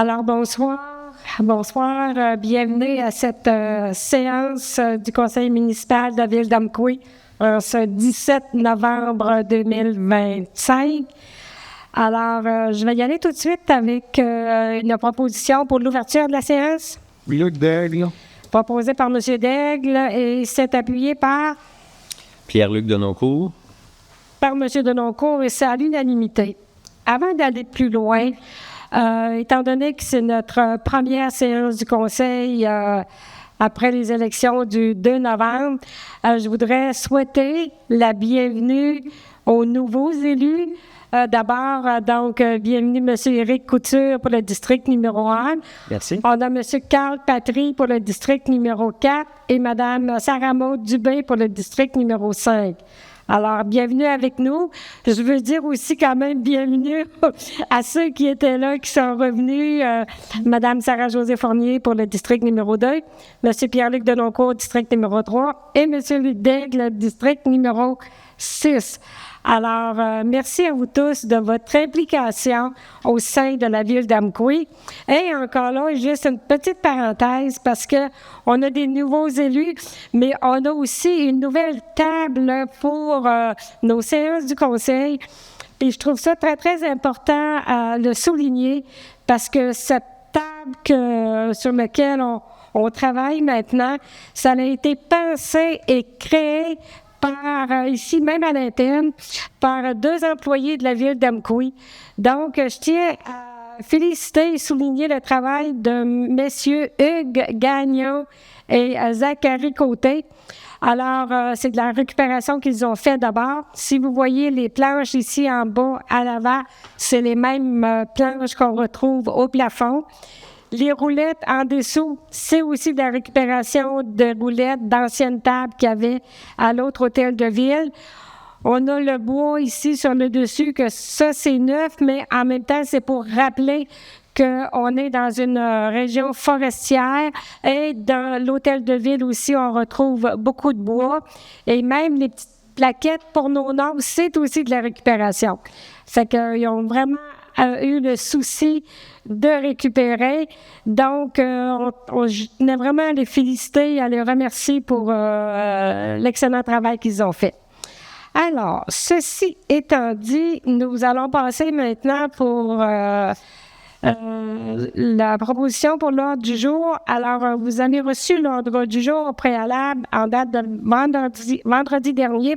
Alors, bonsoir. Bonsoir. Bienvenue à cette séance du Conseil municipal de la Ville d'Amqui ce 17 novembre 2025. Alors, je vais y aller tout de suite avec une proposition pour l'ouverture de la séance. Luc Daigle. Proposée par M. Daigle et c'est appuyé par... Pierre-Luc Denoncourt. Par M. Denoncourt et c'est à l'unanimité. Avant d'aller plus loin, étant donné que c'est notre première séance du Conseil après les élections du 2 novembre, je voudrais souhaiter la bienvenue aux nouveaux élus. D'abord, bienvenue M. Éric Couture pour le district numéro 1. Merci. On a M. Carl Patry pour le district numéro 4 et Mme Sarah Maud Dubé pour le district numéro 5. Alors, bienvenue avec nous. Je veux dire aussi quand même bienvenue à ceux qui étaient là, qui sont revenus. Mme Sarah-Josée Fournier pour le district numéro 2, M. Pierre-Luc Denoncourt, district numéro 3 et M. Luc Daigle, district numéro 6. Alors, merci à vous tous de votre implication au sein de la Ville d'Amqui. Et encore là, juste une petite parenthèse parce qu'on a des nouveaux élus, mais on a aussi une nouvelle table pour nos séances du Conseil. Et je trouve ça très, très important à le souligner parce que cette table sur laquelle on travaille maintenant, ça a été pensé et créé par, ici même à l'interne, par 2 employés de la Ville d'Amqui. Donc, je tiens à féliciter et souligner le travail de messieurs Hugues Gagnon et Zachary Côté. Alors, c'est de la récupération qu'ils ont fait d'abord. Si vous voyez les planches ici en bas à l'avant, c'est les mêmes planches qu'on retrouve au plafond. Les roulettes en dessous, c'est aussi de la récupération de roulettes d'anciennes tables qu'il y avait à l'autre hôtel de ville. On a le bois ici sur le dessus, que ça, c'est neuf, mais en même temps, c'est pour rappeler qu'on est dans une région forestière et dans l'hôtel de ville aussi, on retrouve beaucoup de bois. Et même les petites plaquettes pour nos noms, c'est aussi de la récupération. Fait qu'ils ont vraiment eu le souci de récupérer. Donc, je tenais vraiment à les féliciter et à les remercier pour l'excellent travail qu'ils ont fait. Alors, ceci étant dit, nous allons passer maintenant pour la proposition pour l'ordre du jour. Alors, vous avez reçu l'ordre du jour préalable en date de vendredi dernier,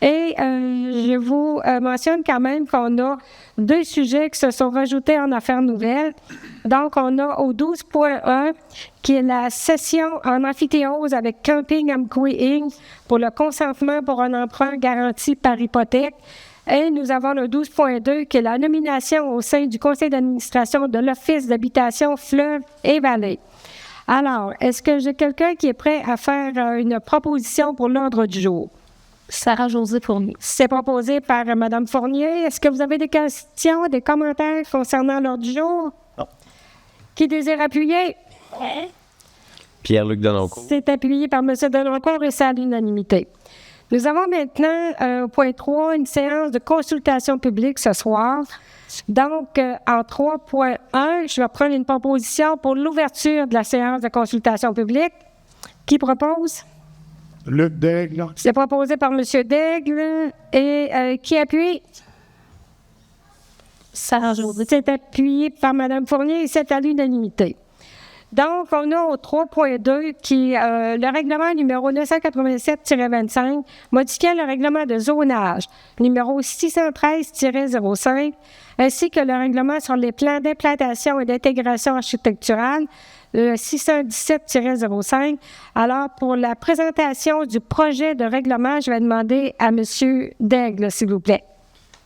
et je vous mentionne quand même qu'on a 2 sujets qui se sont rajoutés en affaires nouvelles. Donc, on a au 12.1, qui est la session en amphithéose avec Camping Amqui Inc. pour le consentement pour un emprunt garanti par hypothèque. Et nous avons le 12.2, qui est la nomination au sein du conseil d'administration de l'Office d'habitation Fleuve et Vallée. Alors, est-ce que j'ai quelqu'un qui est prêt à faire une proposition pour l'ordre du jour? Sarah-Josée Fournier. C'est proposé par Mme Fournier. Est-ce que vous avez des questions, des commentaires concernant l'ordre du jour? Non. Qui désire appuyer? Pierre-Luc Denoncourt. C'est appuyé par M. Denoncourt et c'est à l'unanimité. Nous avons maintenant, au point 3, une séance de consultation publique ce soir. Donc, en 3.1, je vais prendre une proposition pour l'ouverture de la séance de consultation publique. Qui propose? Luc Daigle. C'est proposé par M. Daigle. Et qui appuie? Sarah-Josée. C'est appuyé par Mme Fournier et c'est à l'unanimité. Donc, on a au 3.2 qui est le règlement numéro 987-25, modifiant le règlement de zonage numéro 613-05, ainsi que le règlement sur les plans d'implantation et d'intégration architecturale 617-05. Alors, pour la présentation du projet de règlement, je vais demander à M. Daigle, s'il vous plaît.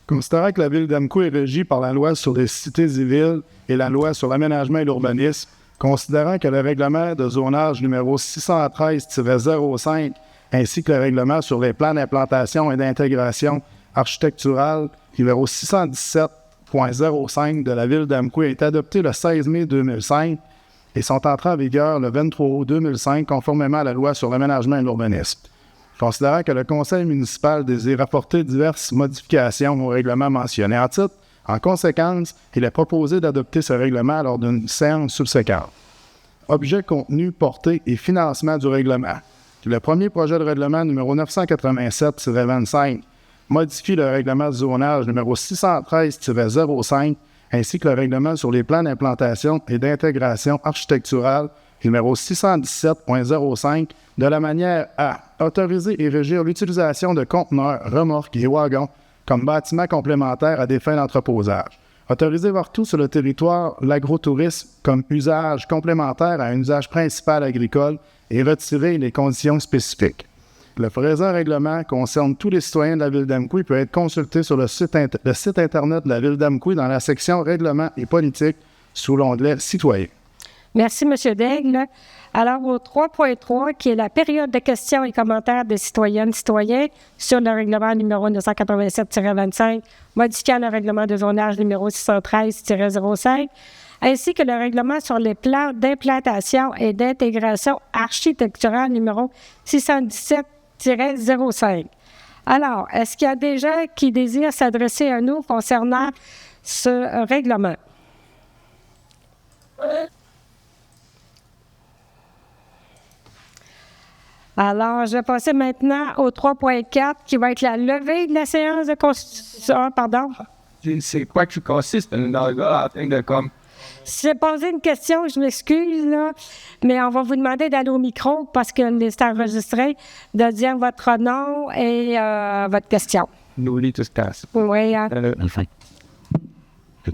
Considérant que la Ville d'Amqui est régie par la loi sur les cités et villes et la loi sur l'aménagement et l'urbanisme, considérant que le règlement de zonage numéro 613-05 ainsi que le règlement sur les plans d'implantation et d'intégration architecturale numéro 617.05 de la Ville d'Amqui est adopté le 16 mai 2005 et sont entrés en vigueur le 23 août 2005 conformément à la loi sur l'aménagement et l'urbanisme. Considérant que le Conseil municipal désire apporter diverses modifications au règlement mentionné en titre, En conséquence, il est proposé d'adopter ce règlement lors d'une séance subséquente. Objet, contenu, portée et financement du règlement. Le premier projet de règlement numéro 987-25 modifie le règlement de zonage numéro 613-05 ainsi que le règlement sur les plans d'implantation et d'intégration architecturale numéro 617.05 de la manière à autoriser et régir l'utilisation de conteneurs, remorques et wagons comme bâtiments complémentaires à des fins d'entreposage. Autoriser partout sur le territoire l'agrotourisme comme usage complémentaire à un usage principal agricole et retirer les conditions spécifiques. Le présent règlement concerne tous les citoyens de la Ville d'Amqui et peut être consulté sur le site Internet de la Ville d'Amqui dans la section Règlements et politique sous l'onglet Citoyens. Merci, M. Daigle. Alors, au 3.3, qui est la période de questions et commentaires des citoyennes et citoyens sur le règlement numéro 987-25, modifiant le règlement de zonage numéro 613-05, ainsi que le règlement sur les plans d'implantation et d'intégration architecturale numéro 617-05. Alors, est-ce qu'il y a des gens qui désirent s'adresser à nous concernant ce règlement? Alors, je vais passer maintenant au 3.4, qui va être la levée de la séance de constitution. Pardon? C'est quoi qui consiste dans le gars afin de comme. Si j'ai posé une question, je m'excuse, là, mais on va vous demander d'aller au micro parce que c'est enregistré, de dire votre nom et votre question. Nous lit tout ce temps. Oui.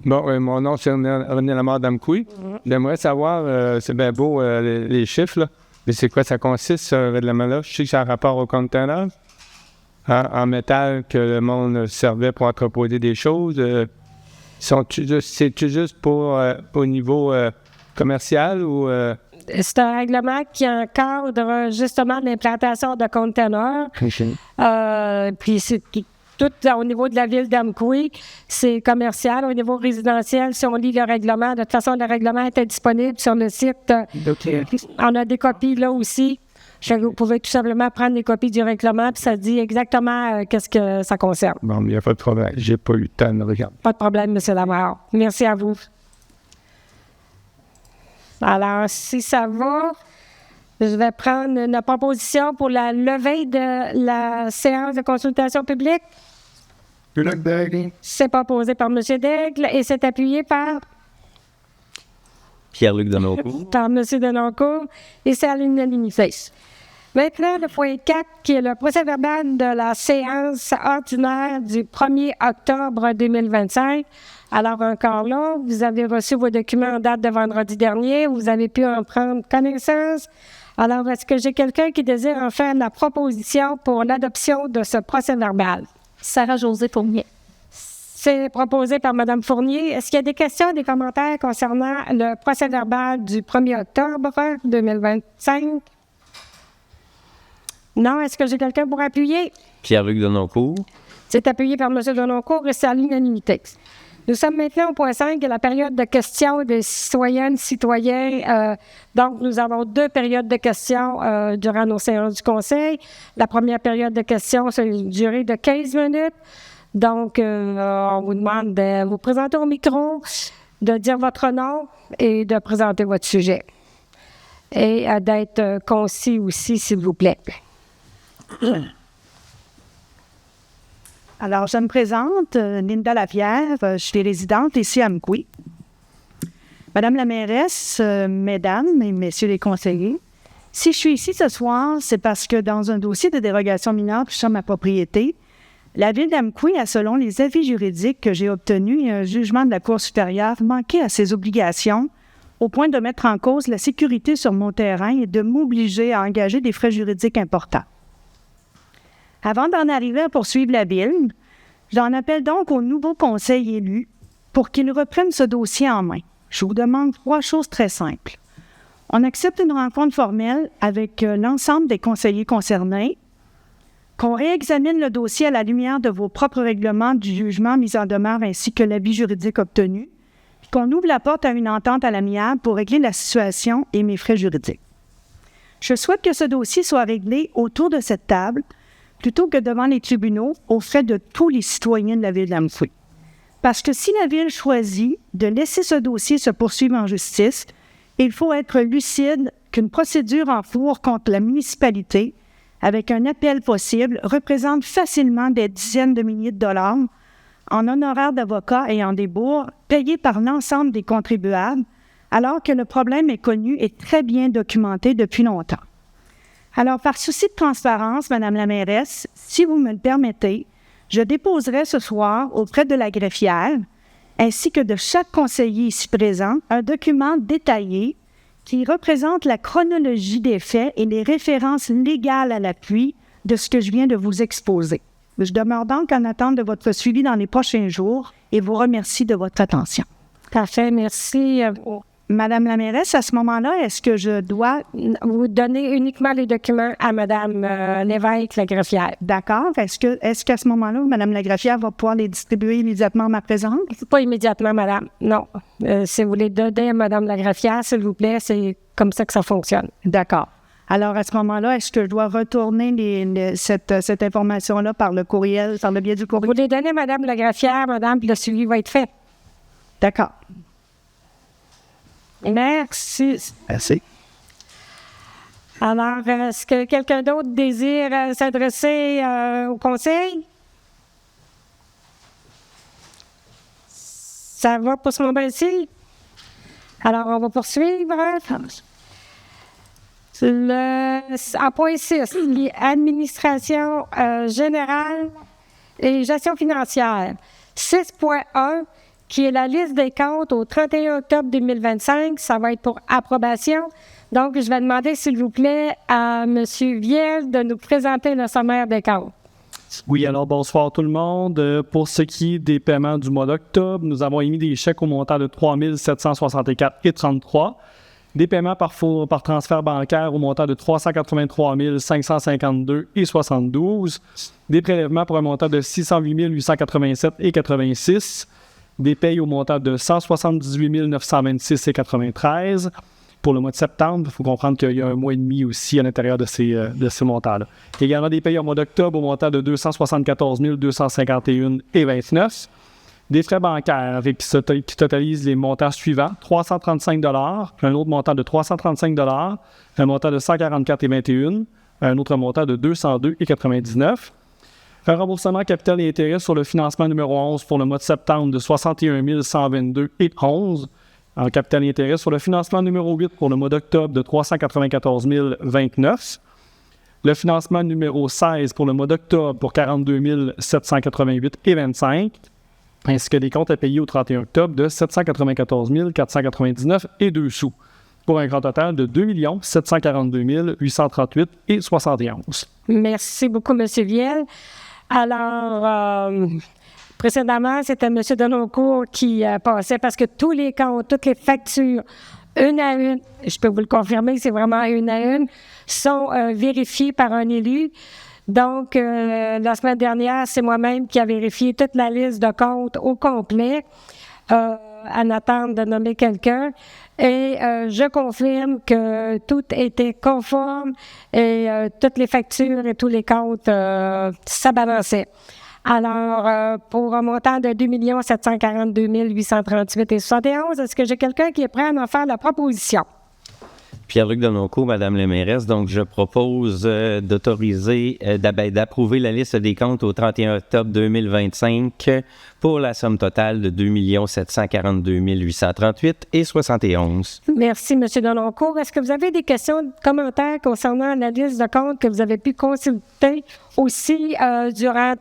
Bon, mon nom, c'est René Lamar d'Amqui. J'aimerais savoir, c'est bien beau les chiffres, là, mais c'est quoi ça consiste, ce règlement-là? Je sais que c'est en rapport au conteneur, en métal que le monde servait pour entreposer des choses. C'est-tu juste pour au niveau commercial ou... C'est un règlement qui encadre justement l'implantation de conteneurs. Puis c'est tout au niveau de la ville d'Amqui, c'est commercial. Au niveau résidentiel, si on lit le règlement, de toute façon, le règlement était disponible sur le site. On a des copies là aussi. Vous pouvez tout simplement prendre des copies du règlement, puis ça dit exactement qu'est-ce que ça concerne. Bon, il n'y a pas de problème. J'ai pas eu le temps de regarder. Pas de problème, M. Lamar. Merci à vous. Alors, si ça va, je vais prendre une proposition pour la levée de la séance de consultation publique. C'est proposé par M. Daigle et c'est appuyé par... Pierre-Luc Denoncourt. Par M. Denoncourt et c'est à l'unanimité. Maintenant, le point 4, qui est le procès-verbal de la séance ordinaire du 1er octobre 2025. Alors, encore là, vous avez reçu vos documents en date de vendredi dernier. Vous avez pu en prendre connaissance. Alors, est-ce que j'ai quelqu'un qui désire en faire la proposition pour l'adoption de ce procès-verbal? Sarah-Josée Fournier. C'est proposé par Mme Fournier. Est-ce qu'il y a des questions, des commentaires concernant le procès-verbal du 1er octobre 2025? Non. Est-ce que j'ai quelqu'un pour appuyer? Pierre-Luc Denoncourt. C'est appuyé par M. Denoncourt et c'est à l'unanimité. Nous sommes maintenant au point 5, la période de questions des citoyennes, citoyens. Donc, nous avons 2 périodes de questions durant nos séances du Conseil. La première période de questions, c'est une durée de 15 minutes. Donc, on vous demande de vous présenter au micro, de dire votre nom et de présenter votre sujet. Et d'être concis aussi, s'il vous plaît. Alors, je me présente, Linda Lapierre, je suis résidente ici à Amqui. Madame la mairesse, mesdames et messieurs les conseillers, si je suis ici ce soir, c'est parce que dans un dossier de dérogation mineure touchant ma propriété, la Ville d'Amqui a, selon les avis juridiques que j'ai obtenus et un jugement de la Cour supérieure, manqué à ses obligations au point de mettre en cause la sécurité sur mon terrain et de m'obliger à engager des frais juridiques importants. Avant d'en arriver à poursuivre la Ville, j'en appelle donc au nouveau conseil élu pour qu'il reprenne ce dossier en main. Je vous demande 3 choses très simples. On accepte une rencontre formelle avec l'ensemble des conseillers concernés, qu'on réexamine le dossier à la lumière de vos propres règlements du jugement mis en demeure ainsi que l'avis juridique obtenu, puis qu'on ouvre la porte à une entente à l'amiable pour régler la situation et mes frais juridiques. Je souhaite que ce dossier soit réglé autour de cette table plutôt que devant les tribunaux aux frais de tous les citoyens de la Ville d'Amqui. Parce que si la Ville choisit de laisser ce dossier se poursuivre en justice, il faut être lucide qu'une procédure en cours contre la municipalité, avec un appel possible, représente facilement des dizaines de milliers de dollars en honoraires d'avocats et en débours payés par l'ensemble des contribuables, alors que le problème est connu et très bien documenté depuis longtemps. Alors, par souci de transparence, Madame la mairesse, si vous me le permettez, je déposerai ce soir auprès de la greffière, ainsi que de chaque conseiller ici présent, un document détaillé qui représente la chronologie des faits et les références légales à l'appui de ce que je viens de vous exposer. Je demeure donc en attente de votre suivi dans les prochains jours et vous remercie de votre attention. Parfait, merci. Madame la mairesse, à ce moment-là, est-ce que je dois Vous donnez uniquement les documents à Mme Lévesque, la greffière. D'accord. Est-ce qu'à ce moment-là, Mme la greffière va pouvoir les distribuer immédiatement à ma présence? Pas immédiatement, madame. Non. Si vous les donnez à Mme la greffière, s'il vous plaît, c'est comme ça que ça fonctionne. D'accord. Alors, à ce moment-là, est-ce que je dois retourner cette information-là par le courriel, par le biais du courriel? Vous les donnez à Mme la greffière, madame, puis le suivi va être fait. D'accord. Merci. Merci. Alors, est-ce que quelqu'un d'autre désire s'adresser au conseil? Ça va pour ce moment-ci? Alors, on va poursuivre. En point 6, administration générale et gestion financière. 6.1, qui est la liste des comptes au 31 octobre 2025. Ça va être pour approbation. Donc, je vais demander, s'il vous plaît, à M. Viel de nous présenter le sommaire des comptes. Oui, alors bonsoir tout le monde. Pour ce qui est des paiements du mois d'octobre, nous avons émis des chèques au montant de 3 764,33 $, des paiements par transfert bancaire au montant de 383 552,72 $, des prélèvements pour un montant de 608 887,86 $, des payes au montant de 178 926,93 $. Pour le mois de septembre, il faut comprendre qu'il y a un mois et demi aussi à l'intérieur de ces montants-là. Il y a également des payes au mois d'octobre au montant de 274 251,29 $. Des frais bancaires qui totalisent les montants suivants: 335 $, un autre montant de 335 $, un montant de 144,21 $, un autre montant de 202,99 $. Un remboursement capital et intérêt sur le financement numéro 11 pour le mois de septembre de 61 122,11 $. En capital et intérêt sur le financement numéro 8 pour le mois d'octobre de 394 029 $. Le financement numéro 16 pour le mois d'octobre pour 42 788,25 $. Ainsi que des comptes à payer au 31 octobre de 794 499,02 $, pour un grand total de 2 742 838,71 $. Merci beaucoup, M. Viel. Alors, précédemment, c'était M. Denoncourt qui passait parce que tous les comptes, toutes les factures, une à une, je peux vous le confirmer, c'est vraiment une à une, sont vérifiées par un élu. Donc, la semaine dernière, c'est moi-même qui a vérifié toute la liste de comptes au complet, en attente de nommer quelqu'un. Et je confirme que tout était conforme et toutes les factures et tous les comptes, ça balançait. Alors, pour un montant de 2 742 838,71 $, est-ce que j'ai quelqu'un qui est prêt à en faire la proposition? Pierre-Luc Denoncourt, Madame la mairesse. Donc, je propose d'autoriser, d'approuver la liste des comptes au 31 octobre 2025 pour la somme totale de 2 742 838,71 $. Merci, M. Denoncourt. Est-ce que vous avez des questions, commentaires concernant la liste de comptes que vous avez pu consulter aussi durant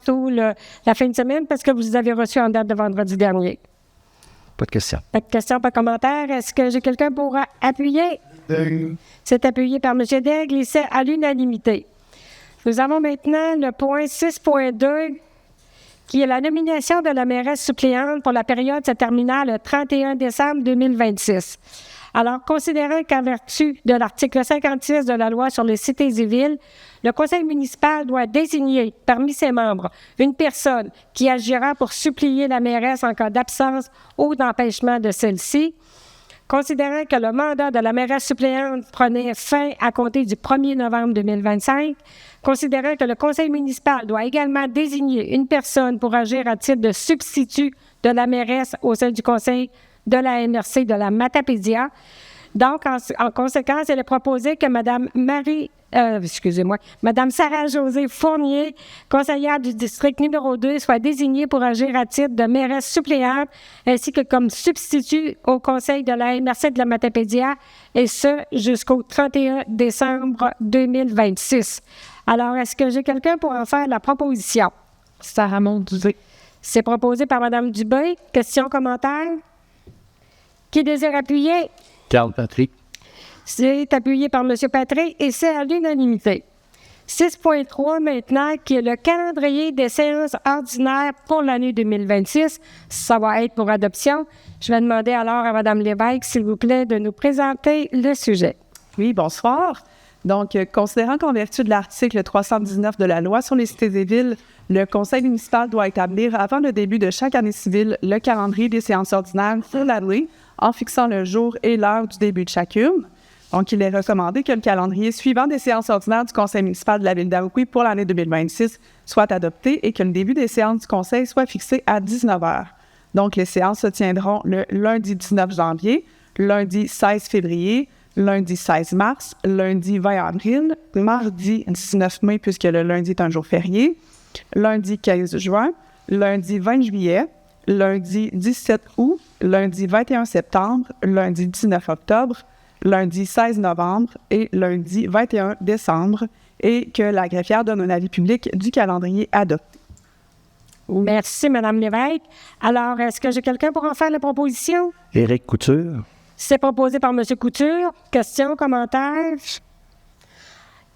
la fin de semaine parce que vous avez reçu en date de vendredi dernier? Pas de questions. Pas de questions, pas de commentaires. Est-ce que j'ai quelqu'un pour appuyer? C'est appuyé par M. Daigle et c'est à l'unanimité. Nous avons maintenant le point 6.2 qui est la nomination de la mairesse suppléante pour la période se terminant le 31 décembre 2026. Alors, considérant qu'en vertu de l'article 56 de la loi sur les cités et villes, le conseil municipal doit désigner parmi ses membres une personne qui agira pour supplier la mairesse en cas d'absence ou d'empêchement de celle-ci, Considérant que le mandat de la mairesse suppléante prenait fin à compter du 1er novembre 2025, considérant que le conseil municipal doit également désigner une personne pour agir à titre de substitut de la mairesse au sein du conseil de la MRC de la Matapédia. Donc, en conséquence, il est proposé que Mme Sarah-Josée Fournier, conseillère du district numéro 2, soit désignée pour agir à titre de mairesse suppléante ainsi que comme substitut au conseil de la MRC de la Matapédia, et ce, jusqu'au 31 décembre 2026. Alors, est-ce que j'ai quelqu'un pour en faire la proposition? Sarah Maud-Dubé. C'est proposé par Mme Dubé. Questions, commentaires? Qui désire appuyer? Carl Patrick. C'est appuyé par M. Patrick et c'est à l'unanimité. 6.3 maintenant, qui est le calendrier des séances ordinaires pour l'année 2026. Ça va être pour adoption. Je vais demander alors à Mme Lévesque, s'il vous plaît, de nous présenter le sujet. Oui, bonsoir. Donc, considérant qu'en vertu de l'article 319 de la Loi sur les cités et villes, le conseil municipal doit établir avant le début de chaque année civile le calendrier des séances ordinaires pour l'année en fixant le jour et l'heure du début de chacune. Donc, il est recommandé que le calendrier suivant des séances ordinaires du conseil municipal de la ville d'Amqui pour l'année 2026 soit adopté et que le début des séances du conseil soit fixé à 19 h. Donc, les séances se tiendront le lundi 19 janvier, lundi 16 février, lundi 16 mars, lundi 20 avril, mardi 19 mai, puisque le lundi est un jour férié, lundi 15 juin, lundi 20 juillet, lundi 17 août, lundi 21 septembre, lundi 19 octobre, lundi 16 novembre et lundi 21 décembre, et que la greffière donne un avis public du calendrier adopté. Merci, Mme Lévesque. Alors, est-ce que j'ai quelqu'un pour en faire la proposition? Éric Couture. C'est proposé par M. Couture. Questions, commentaires?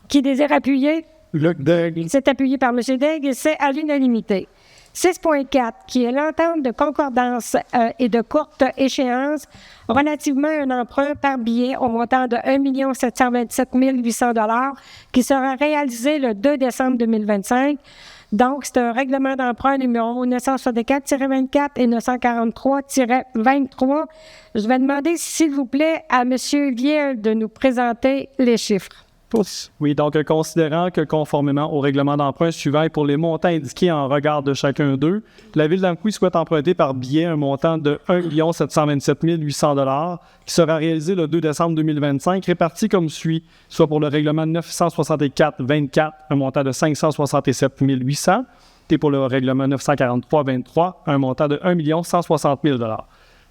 Qui désire appuyer? Luc Daigle. C'est appuyé par M. Daigle et c'est à l'unanimité. 6.4, qui est l'entente de concordance et de courte échéance relativement à un emprunt par billet au montant de 1 727 800 $ qui sera réalisé le 2 décembre 2025. Donc, c'est un règlement d'emprunt numéro 964-24 et 943-23. Je vais demander, s'il vous plaît, à M. Viel de nous présenter les chiffres. Oui, donc considérant que conformément au règlement d'emprunt suivant et pour les montants indiqués en regard de chacun d'eux, la Ville d'Amqui souhaite emprunter par billet un montant de 1 727 800 $ qui sera réalisé le 2 décembre 2025, réparti comme suit, soit pour le règlement 964-24, un montant de 567 800 et pour le règlement 943-23, un montant de 1 160 000 $.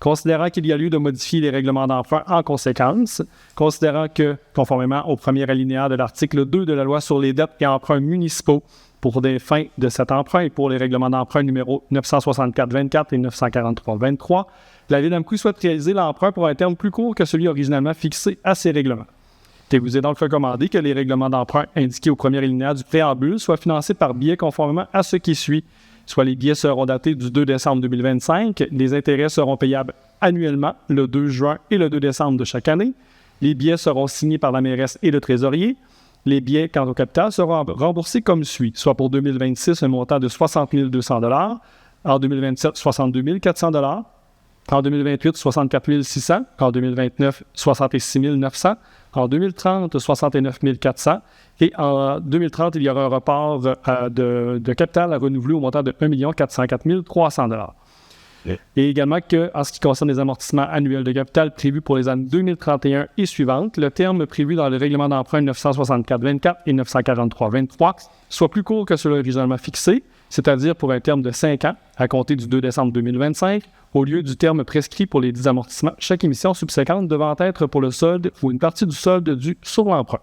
Considérant qu'il y a lieu de modifier les règlements d'emprunt en conséquence, considérant que, conformément au premier alinéa de l'article 2 de la Loi sur les dettes et emprunts municipaux, pour des fins de cet emprunt et pour les règlements d'emprunt numéro 964-24 et 943-23, la Ville d'Amqui souhaite réaliser l'emprunt pour un terme plus court que celui originalement fixé à ces règlements. Il vous est donc recommandé que les règlements d'emprunt indiqués au premier alinéa du préambule soient financés par billets conformément à ce qui suit. Soit les billets seront datés du 2 décembre 2025, les intérêts seront payables annuellement le 2 juin et le 2 décembre de chaque année. Les billets seront signés par la mairesse et le trésorier. Les billets, quant au capital, seront remboursés comme suit, soit pour 2026, un montant de 60 200 $, en 2027, 62 400 $, en 2028, 64 600 $, en 2029, 66 900 $, en 2030, 69 400 $, et en 2030, il y aura un report de capital à renouveler au montant de 1 404 300 $. Et également qu'en ce qui concerne les amortissements annuels de capital prévus pour les années 2031 et suivantes, le terme prévu dans le règlement d'emprunt 964-24 et 943-23 soit plus court que celui originalement fixé, c'est-à-dire pour un terme de 5 ans à compter du 2 décembre 2025, au lieu du terme prescrit pour les 10 amortissements, chaque émission subséquente devant être pour le solde ou une partie du solde dû sur l'emprunt.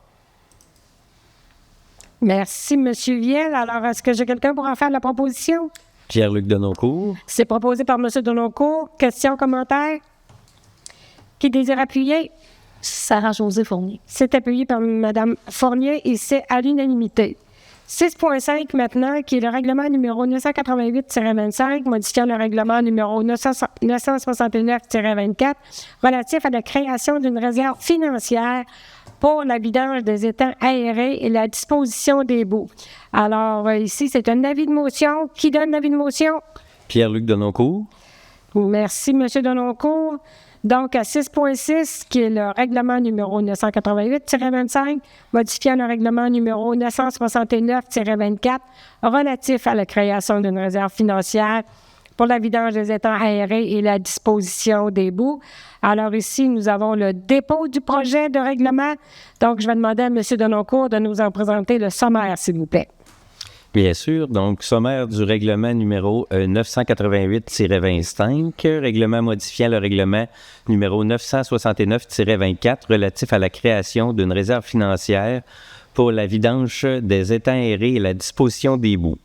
Merci, M. Viel. Alors, est-ce que j'ai quelqu'un pour en faire la proposition? Pierre-Luc Denoncourt. C'est proposé par M. Denoncourt. Questions, commentaires? Qui désire appuyer? Sarah-Josée Fournier. C'est appuyé par Mme Fournier et c'est à l'unanimité. 6.5 maintenant, qui est le règlement numéro 988-25, modifiant le règlement numéro 969-24, relatif à la création d'une réserve financière pour la vidange des étangs aérés et la disposition des boues. Alors, ici, c'est un avis de motion. Qui donne l'avis de motion? Pierre-Luc Denoncourt. Merci, M. Denoncourt. Donc, à 6.6, qui est le règlement numéro 988-25, modifiant le règlement numéro 969-24, relatif à la création d'une réserve financière pour la vidange des étangs aérés et la disposition des boues. Alors ici, nous avons le dépôt du projet de règlement. Donc, je vais demander à M. Denoncourt de nous en présenter le sommaire, s'il vous plaît. Bien sûr. Donc, sommaire du règlement numéro 988-25, règlement modifiant le règlement numéro 969-24 relatif à la création d'une réserve financière pour la vidange des étangs aérés et la disposition des boues.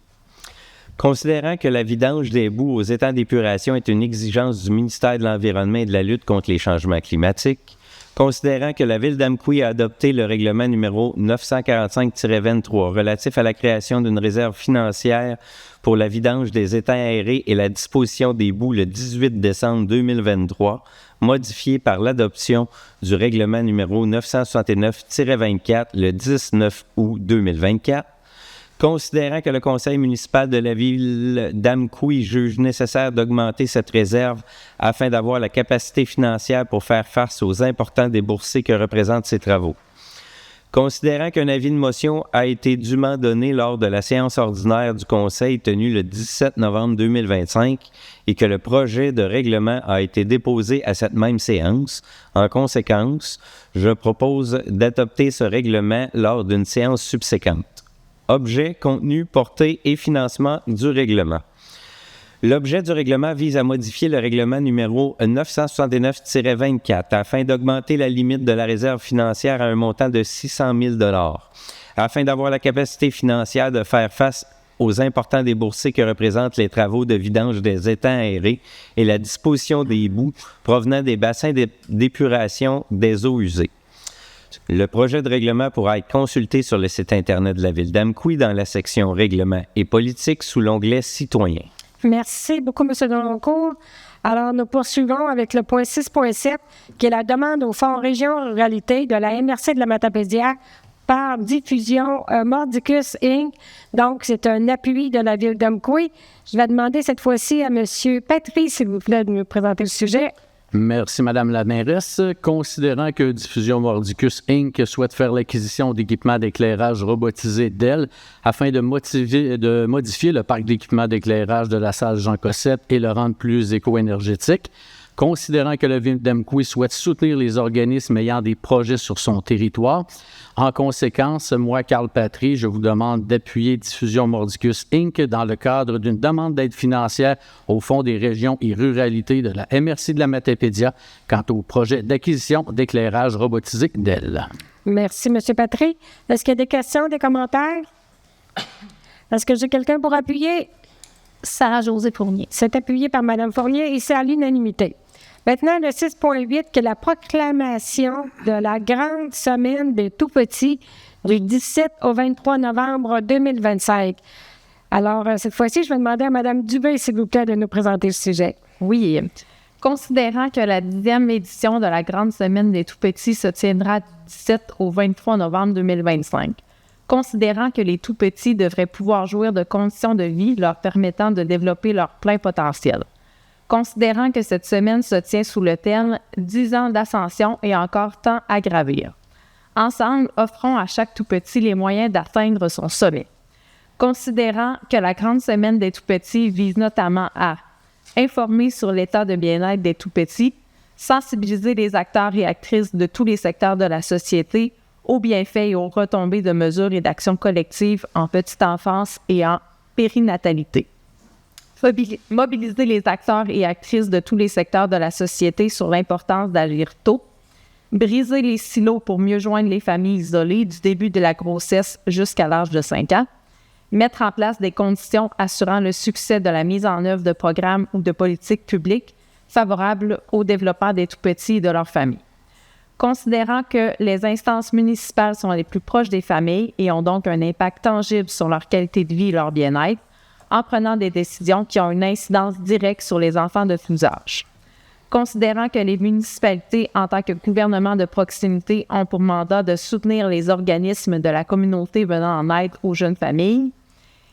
Considérant que la vidange des boues aux étangs d'épuration est une exigence du ministère de l'Environnement et de la lutte contre les changements climatiques, considérant que la Ville d'Amqui a adopté le règlement numéro 945-23 relatif à la création d'une réserve financière pour la vidange des étangs aérés et la disposition des boues le 18 décembre 2023, modifié par l'adoption du règlement numéro 969-24 le 19 août 2024, considérant que le conseil municipal de la ville d'Amqui juge nécessaire d'augmenter cette réserve afin d'avoir la capacité financière pour faire face aux importants déboursés que représentent ces travaux. Considérant qu'un avis de motion a été dûment donné lors de la séance ordinaire du conseil tenue le 17 novembre 2025 et que le projet de règlement a été déposé à cette même séance, en conséquence, je propose d'adopter ce règlement lors d'une séance subséquente. Objet, contenu, portée et financement du règlement. L'objet du règlement vise à modifier le règlement numéro 969-24 afin d'augmenter la limite de la réserve financière à un montant de 600 000 $, afin d'avoir la capacité financière de faire face aux importants déboursés que représentent les travaux de vidange des étangs aérés et la disposition des boues provenant des bassins d'épuration des eaux usées. Le projet de règlement pourra être consulté sur le site Internet de la Ville d'Amqui dans la section « Règlements et politique » sous l'onglet « Citoyens ». Merci beaucoup, M. Denoncourt. Alors, nous poursuivons avec le point 6.7, qui est la demande au Fonds Région Ruralité de la MRC de la Matapédia par diffusion Mordicus Inc. Donc, c'est un appui de la Ville d'Amqui. Je vais demander cette fois-ci à M. Patry, s'il vous plaît, de nous présenter le sujet. Merci, Madame la mairesse. Considérant que Diffusion Mordicus Inc. souhaite faire l'acquisition d'équipements d'éclairage robotisés d'elle afin de modifier le parc d'équipements d'éclairage de la salle Jean Cossette et le rendre plus éco-énergétique, considérant que la Ville d'Amqui souhaite soutenir les organismes ayant des projets sur son territoire. En conséquence, moi, Carl Patry, je vous demande d'appuyer Diffusion Mordicus Inc. dans le cadre d'une demande d'aide financière au Fonds des régions et ruralités de la MRC de la Matapédia quant au projet d'acquisition d'éclairage robotisé d'elle. Merci, M. Patry. Est-ce qu'il y a des questions, des commentaires? Est-ce que j'ai quelqu'un pour appuyer? Sarah-Josée Fournier. C'est appuyé par Mme Fournier et c'est à l'unanimité. Maintenant, le 6.8, qui est la proclamation de la grande semaine des tout-petits du 17 au 23 novembre 2025. Alors, cette fois-ci, je vais demander à Mme Dubé, s'il vous plaît, de nous présenter le sujet. Oui. Considérant que la 10e édition de la grande semaine des tout-petits se tiendra du 17 au 23 novembre 2025. Considérant que les tout-petits devraient pouvoir jouir de conditions de vie leur permettant de développer leur plein potentiel. Considérant que cette semaine se tient sous le thème « 10 ans d'ascension et encore tant à gravir ». Ensemble, offrons à chaque tout-petit les moyens d'atteindre son sommet. Considérant que la grande semaine des tout-petits vise notamment à informer sur l'état de bien-être des tout-petits, sensibiliser les acteurs et actrices de tous les secteurs de la société aux bienfaits et aux retombées de mesures et d'actions collectives en petite enfance et en périnatalité. Mobiliser les acteurs et actrices de tous les secteurs de la société sur l'importance d'agir tôt, briser les silos pour mieux joindre les familles isolées du début de la grossesse jusqu'à l'âge de 5 ans, mettre en place des conditions assurant le succès de la mise en œuvre de programmes ou de politiques publiques favorables au développement des tout-petits et de leurs familles. Considérant que les instances municipales sont les plus proches des familles et ont donc un impact tangible sur leur qualité de vie et leur bien-être, en prenant des décisions qui ont une incidence directe sur les enfants de tous âges. Considérant que les municipalités, en tant que gouvernement de proximité, ont pour mandat de soutenir les organismes de la communauté venant en aide aux jeunes familles,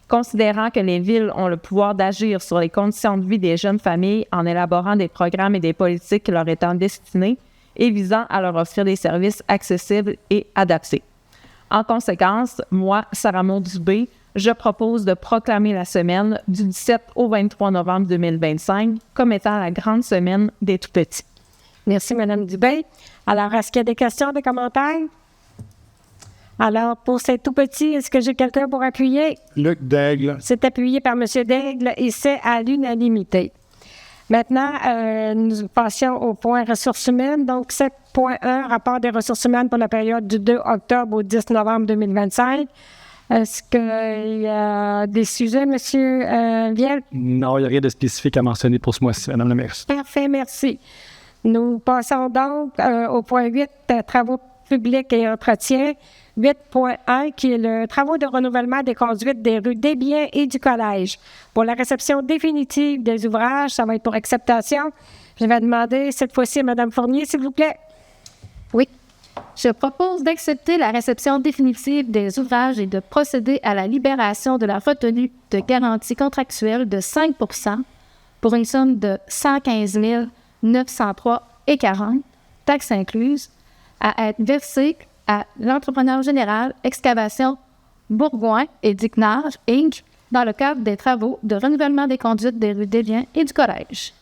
Considérant que les villes ont le pouvoir d'agir sur les conditions de vie des jeunes familles en élaborant des programmes et des politiques leur étant destinés et visant à leur offrir des services accessibles et adaptés. En conséquence, moi, Sarah Maud Dubé, je propose de proclamer la semaine du 17 au 23 novembre 2025 comme étant la grande semaine des tout-petits. Merci, Mme Dubé. Alors, est-ce qu'il y a des questions, des commentaires? Alors, pour ces tout-petits, est-ce que j'ai quelqu'un pour appuyer? Luc Daigle. C'est appuyé par M. Daigle et c'est à l'unanimité. Maintenant, nous passions au point ressources humaines. Donc, 7.1, rapport des ressources humaines pour la période du 2 octobre au 10 novembre 2025. Est-ce qu'il y a des sujets, M. Viel? Non, il n'y a rien de spécifique à mentionner pour ce mois-ci, Mme la mairesse. Parfait, merci. Nous passons donc au point 8, travaux publics et entretien. 8.1, qui est le travaux de renouvellement des conduites des rues des Biens et du collège. Pour la réception définitive des ouvrages, ça va être pour acceptation. Je vais demander cette fois-ci à Mme Fournier, s'il vous plaît. Oui. Je propose d'accepter la réception définitive des ouvrages et de procéder à la libération de la retenue de garantie contractuelle de 5 pour une somme de 115 903,40, taxes incluses, à être versée à l'entrepreneur général Excavation Bourgoin et Dignage, Inc., dans le cadre des travaux de renouvellement des conduites des rues des Biens et du collège.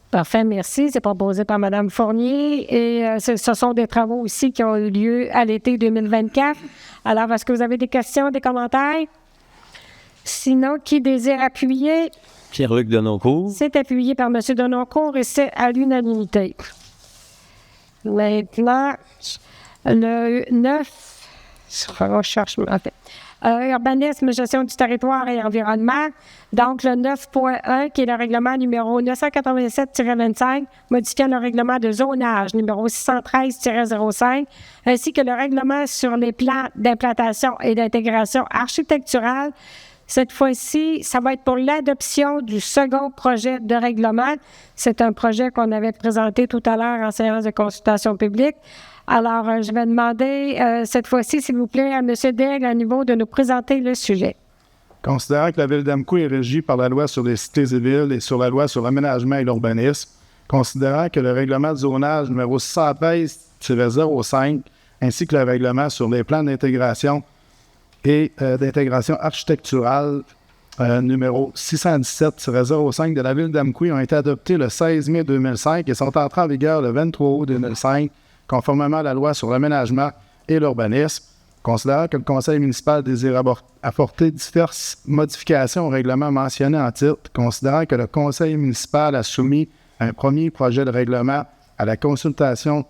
Parfait, merci. C'est proposé par Mme Fournier et ce sont des travaux aussi qui ont eu lieu à l'été 2024. Alors, est-ce que vous avez des questions, des commentaires? Sinon, qui désire appuyer? Pierre-Luc Denoncourt. C'est appuyé par M. Denoncourt et c'est à l'unanimité. Maintenant, le 9, recherche, en fait. Urbanisme, gestion du territoire et environnement. Donc, le 9.1, qui est le règlement numéro 987-25, modifiant le règlement de zonage numéro 613-05, ainsi que le règlement sur les plans d'implantation et d'intégration architecturale. Cette fois-ci, ça va être pour l'adoption du second projet de règlement. C'est un projet qu'on avait présenté tout à l'heure en séance de consultation publique. Alors, je vais demander cette fois-ci, s'il vous plaît, à M. Daigle à niveau de nous présenter le sujet. Considérant que la Ville d'Amqui est régie par la loi sur les cités et villes et sur la loi sur l'aménagement et l'urbanisme, considérant que le règlement de zonage numéro 613-05, ainsi que le règlement sur les plans d'intégration et d'intégration architecturale numéro 617-05 de la Ville d'Amqui ont été adoptés le 16 mai 2005 et sont entrés en vigueur le 23 août 2005, conformément à la loi sur l'aménagement et l'urbanisme, considérant que le conseil municipal désire apporter diverses modifications au règlement mentionné en titre, considérant que le conseil municipal a soumis un premier projet de règlement à la consultation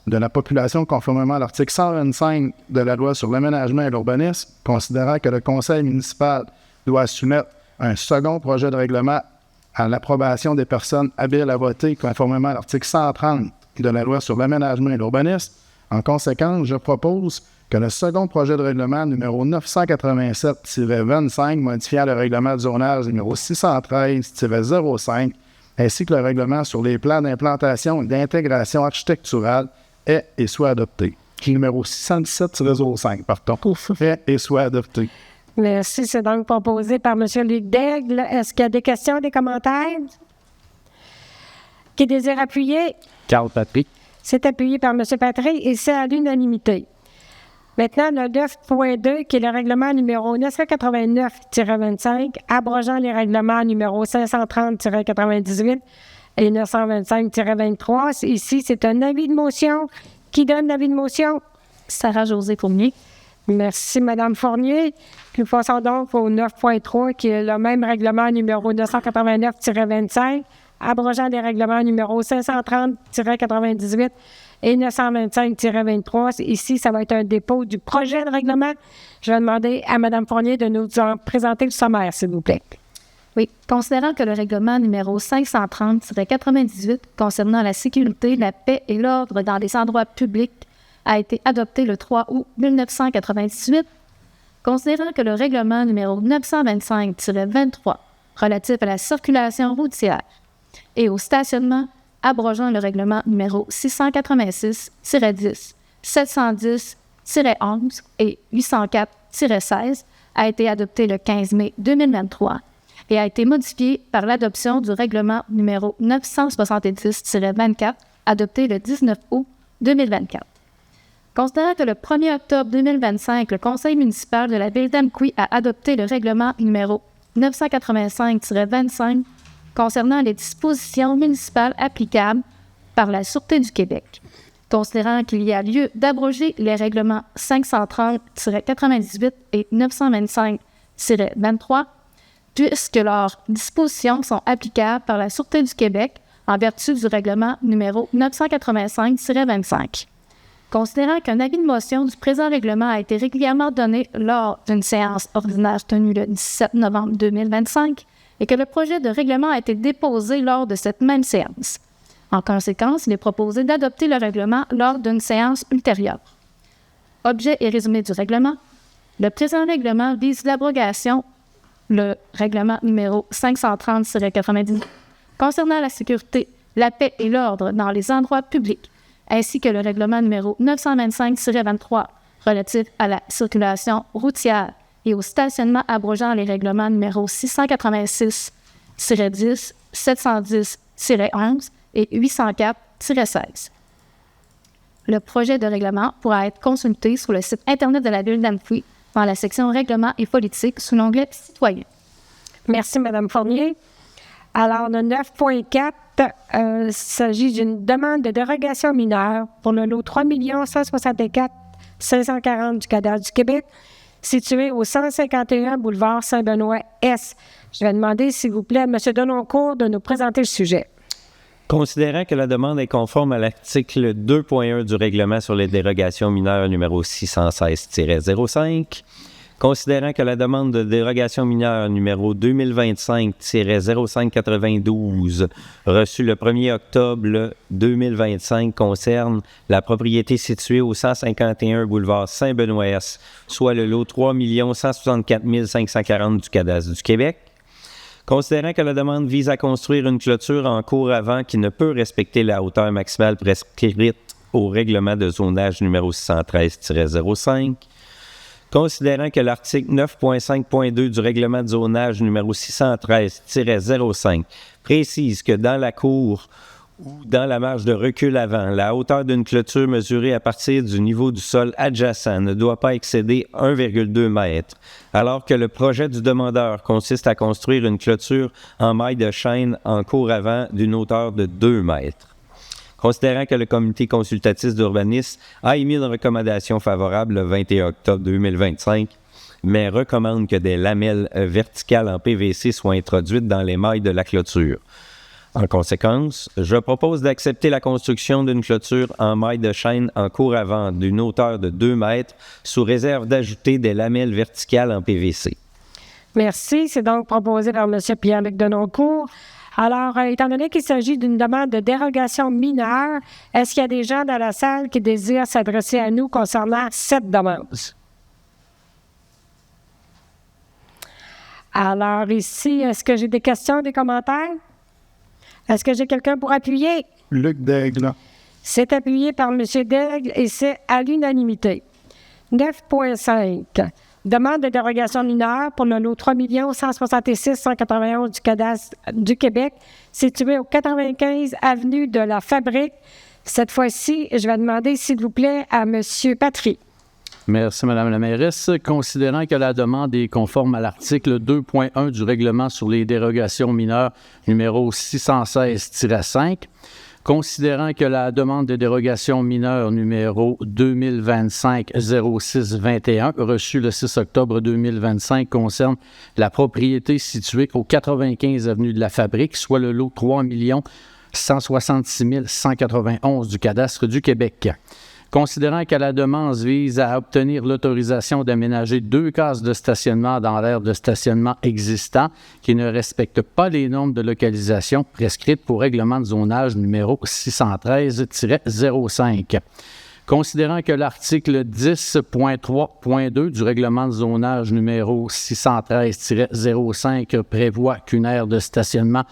de la population conformément à l'article 125 de la loi sur l'aménagement et l'urbanisme, considérant que le conseil municipal doit soumettre un second projet de règlement à l'approbation des personnes habiles à voter conformément à l'article 130 de la loi sur l'aménagement et l'urbanisme. En conséquence, je propose que le second projet de règlement numéro 987-25, modifiant le règlement de zonage numéro 613-05, ainsi que le règlement sur les plans d'implantation et d'intégration architecturale, est et soit adopté. Numéro 617-05, pardon. Est et soit adopté. Merci. C'est donc proposé par M. Luc Daigle. Est-ce qu'il y a des questions, des commentaires? Qui désire appuyer? Carl Patrick. C'est appuyé par M. Patrick et c'est à l'unanimité. Maintenant, le 9.2, qui est le règlement numéro 989-25, abrogeant les règlements numéro 530-98 et 925-23. Ici, c'est un avis de motion. Qui donne l'avis de motion? Sarah-Josée Fournier. Merci, Mme Fournier. Nous passons donc au 9.3, qui est le même règlement numéro 989-25, abrogeant les règlements numéro 530-98 et 925-23. Ici, ça va être un dépôt du projet de règlement. Je vais demander à Mme Fournier de nous en présenter le sommaire, s'il vous plaît. Oui. Considérant que le règlement numéro 530-98 concernant la sécurité, la paix et l'ordre dans les endroits publics a été adopté le 3 août 1998, considérant que le règlement numéro 925-23 relatif à la circulation routière et au stationnement, abrogeant le règlement numéro 686-10, 710-11 et 804-16 a été adopté le 15 mai 2023 et a été modifié par l'adoption du règlement numéro 970-24, adopté le 19 août 2024. Considérant que le 1er octobre 2025, le Conseil municipal de la Ville d'Amqui a adopté le règlement numéro 985-25 concernant les dispositions municipales applicables par la Sûreté du Québec. Considérant qu'il y a lieu d'abroger les règlements 530-98 et 925-23, puisque leurs dispositions sont applicables par la Sûreté du Québec en vertu du règlement numéro 985-25. Considérant qu'un avis de motion du présent règlement a été régulièrement donné lors d'une séance ordinaire tenue le 17 novembre 2025 et que le projet de règlement a été déposé lors de cette même séance. En conséquence, il est proposé d'adopter le règlement lors d'une séance ultérieure. Objet et résumé du règlement. Le présent règlement vise l'abrogation, le règlement numéro 530-90, concernant la sécurité, la paix et l'ordre dans les endroits publics, ainsi que le règlement numéro 925-23 relatif à la circulation routière et au stationnement abrogeant les règlements numéro 686-10, 710-11 et 804-16. Le projet de règlement pourra être consulté sur le site Internet de la Ville d'Amqui dans la section Règlements et politique sous l'onglet Citoyens. Merci, Mme Fournier. Alors, le 9.4 s'agit d'une demande de dérogation mineure pour le lot 3 164 540 du cadastre du Québec, situé au 151 boulevard Saint-Benoît-Est. Je vais demander, s'il vous plaît, à M. Denoncourt de nous présenter le sujet. Considérant que la demande est conforme à l'article 2.1 du règlement sur les dérogations mineures numéro 616-05, considérant que la demande de dérogation mineure numéro 2025-0592 reçue le 1er octobre 2025 concerne la propriété située au 151 boulevard Saint-Benoît-Est, soit le lot 3 164 540 du cadastre du Québec. Considérant que la demande vise à construire une clôture en cours avant qui ne peut respecter la hauteur maximale prescrite au règlement de zonage numéro 613-05, considérant que l'article 9.5.2 du règlement de zonage numéro 613-05 précise que dans la cour ou dans la marge de recul avant, la hauteur d'une clôture mesurée à partir du niveau du sol adjacent ne doit pas excéder 1,2 m, alors que le projet du demandeur consiste à construire une clôture en maille de chaîne en cour avant d'une hauteur de 2 m. Considérant que le comité consultatif d'urbanisme a émis une recommandation favorable le 21 octobre 2025, mais recommande que des lamelles verticales en PVC soient introduites dans les mailles de la clôture. En conséquence, je propose d'accepter la construction d'une clôture en maille de chaîne en cour avant d'une hauteur de 2 m sous réserve d'ajouter des lamelles verticales en PVC. Merci. C'est donc proposé par M. Pierre-Luc Denoncourt. Alors, étant donné qu'il s'agit d'une demande de dérogation mineure, est-ce qu'il y a des gens dans la salle qui désirent s'adresser à nous concernant cette demande? Alors, ici, est-ce que j'ai des questions, des commentaires? Est-ce que j'ai quelqu'un pour appuyer? Luc Daigle. C'est appuyé par M. Daigle et c'est à l'unanimité. 9.5. Demande de dérogation mineure pour le lot 3 166 191 du cadastre du Québec, situé au 95 avenue de la Fabrique. Cette fois-ci, je vais demander, s'il vous plaît, à M. Patry. Merci, Mme la mairesse. Considérant que la demande est conforme à l'article 2.1 du règlement sur les dérogations mineures numéro 616-5, considérant que la demande de dérogation mineure numéro 2025-0621, reçue le 6 octobre 2025, concerne la propriété située au 95 avenue de la Fabrique, soit le lot 3 166 191 du cadastre du Québec. Considérant que la demande vise à obtenir l'autorisation d'aménager 2 cases de stationnement dans l'aire de stationnement existant qui ne respectent pas les normes de localisation prescrites pour règlement de zonage numéro 613-05. Considérant que l'article 10.3.2 du règlement de zonage numéro 613-05 prévoit qu'une aire de stationnement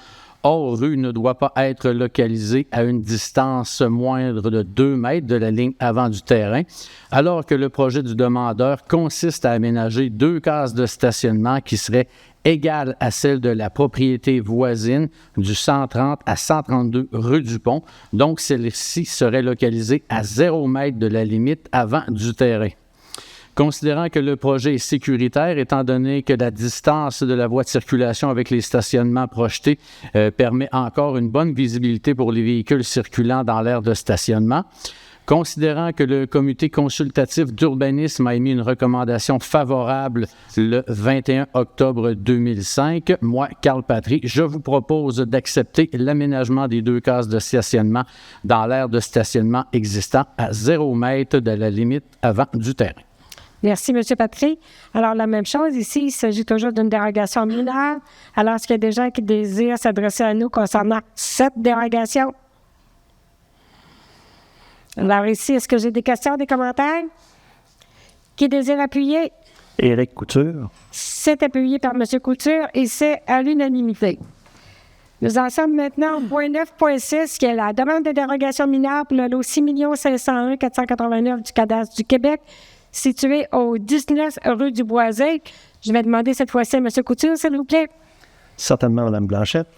hors rue ne doit pas être localisé à une distance moindre de 2 mètres de la ligne avant du terrain, alors que le projet du demandeur consiste à aménager 2 cases de stationnement qui seraient égales à celles de la propriété voisine du 130 à 132 rue du Pont. Donc, celle-ci serait localisée à 0 mètre de la limite avant du terrain. Considérant que le projet est sécuritaire, étant donné que la distance de la voie de circulation avec les stationnements projetés permet encore une bonne visibilité pour les véhicules circulant dans l'aire de stationnement, considérant que le comité consultatif d'urbanisme a émis une recommandation favorable le 21 octobre 2005, moi, Carl Patry, je vous propose d'accepter l'aménagement des 2 cases de stationnement dans l'aire de stationnement existant à 0 mètre de la limite avant du terrain. Merci, M. Patry. Alors, la même chose ici, il s'agit toujours d'une dérogation mineure. Alors, est-ce qu'il y a des gens qui désirent s'adresser à nous concernant cette dérogation? Alors, ici, est-ce que j'ai des questions, des commentaires? Qui désire appuyer? Éric Couture. C'est appuyé par M. Couture et c'est à l'unanimité. Nous en sommes maintenant au point 9.6, qui est la demande de dérogation mineure pour le lot 6 501 489 du cadastre du Québec, situé au 19 rue du Boisé. Je vais demander cette fois-ci à M. Couture, s'il vous plaît. Certainement, Mme Blanchette.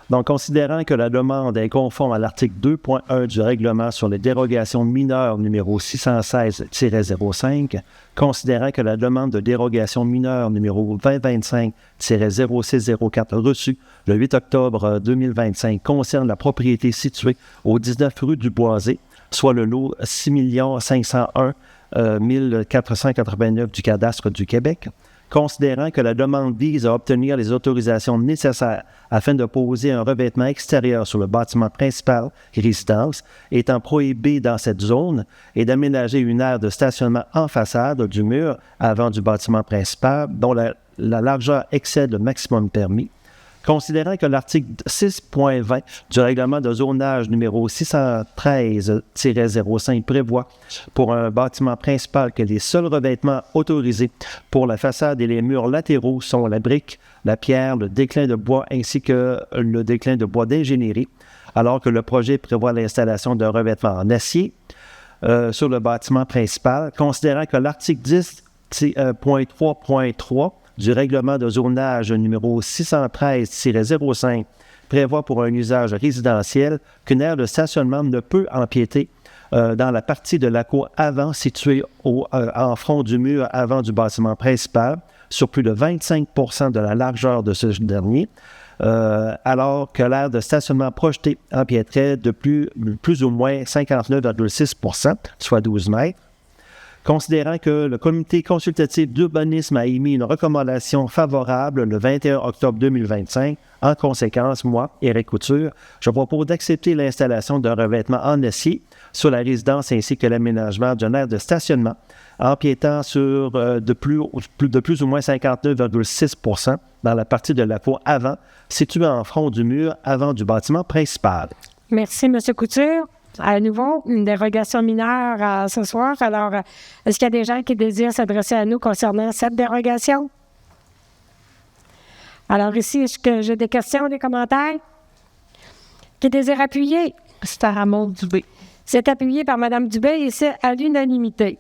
Donc, considérant que la demande est conforme à l'article 2.1 du règlement sur les dérogations mineures numéro 616-05, considérant que la demande de dérogation mineure numéro 2025-0604 reçue le 8 octobre 2025 concerne la propriété située au 19 rue du Boisé, soit le lot 6 501 1489 du cadastre du Québec, considérant que la demande vise à obtenir les autorisations nécessaires afin de poser un revêtement extérieur sur le bâtiment principal et résidence étant prohibé dans cette zone et d'aménager une aire de stationnement en façade du mur avant du bâtiment principal dont la largeur excède le maximum permis. Considérant que l'article 6.20 du règlement de zonage numéro 613-05 prévoit pour un bâtiment principal que les seuls revêtements autorisés pour la façade et les murs latéraux sont la brique, la pierre, le déclin de bois ainsi que le déclin de bois d'ingénierie, alors que le projet prévoit l'installation d'un revêtement en acier sur le bâtiment principal, considérant que l'article 10.3.3 du règlement de zonage numéro 613-05 prévoit pour un usage résidentiel qu'une aire de stationnement ne peut empiéter dans la partie de la cour avant située en front du mur avant du bâtiment principal sur plus de 25 % de la largeur de ce dernier, alors que l'aire de stationnement projetée empiéterait de plus ou moins 59,6 %, soit 12 mètres. Considérant que le comité consultatif d'urbanisme a émis une recommandation favorable le 21 octobre 2025, en conséquence, moi, Éric Couture, je propose d'accepter l'installation d'un revêtement en acier sur la résidence ainsi que l'aménagement d'une aire de stationnement empiétant sur de plus ou moins 59,6 % dans la partie de la cour avant, située en front du mur avant du bâtiment principal. Merci, M. Couture. À nouveau, une dérogation mineure ce soir. Alors, est-ce qu'il y a des gens qui désirent s'adresser à nous concernant cette dérogation? Alors ici, est-ce que j'ai des questions, des commentaires? Qui désire appuyer? Sarah Maud Dubé. C'est appuyé par Mme Dubé et c'est à l'unanimité.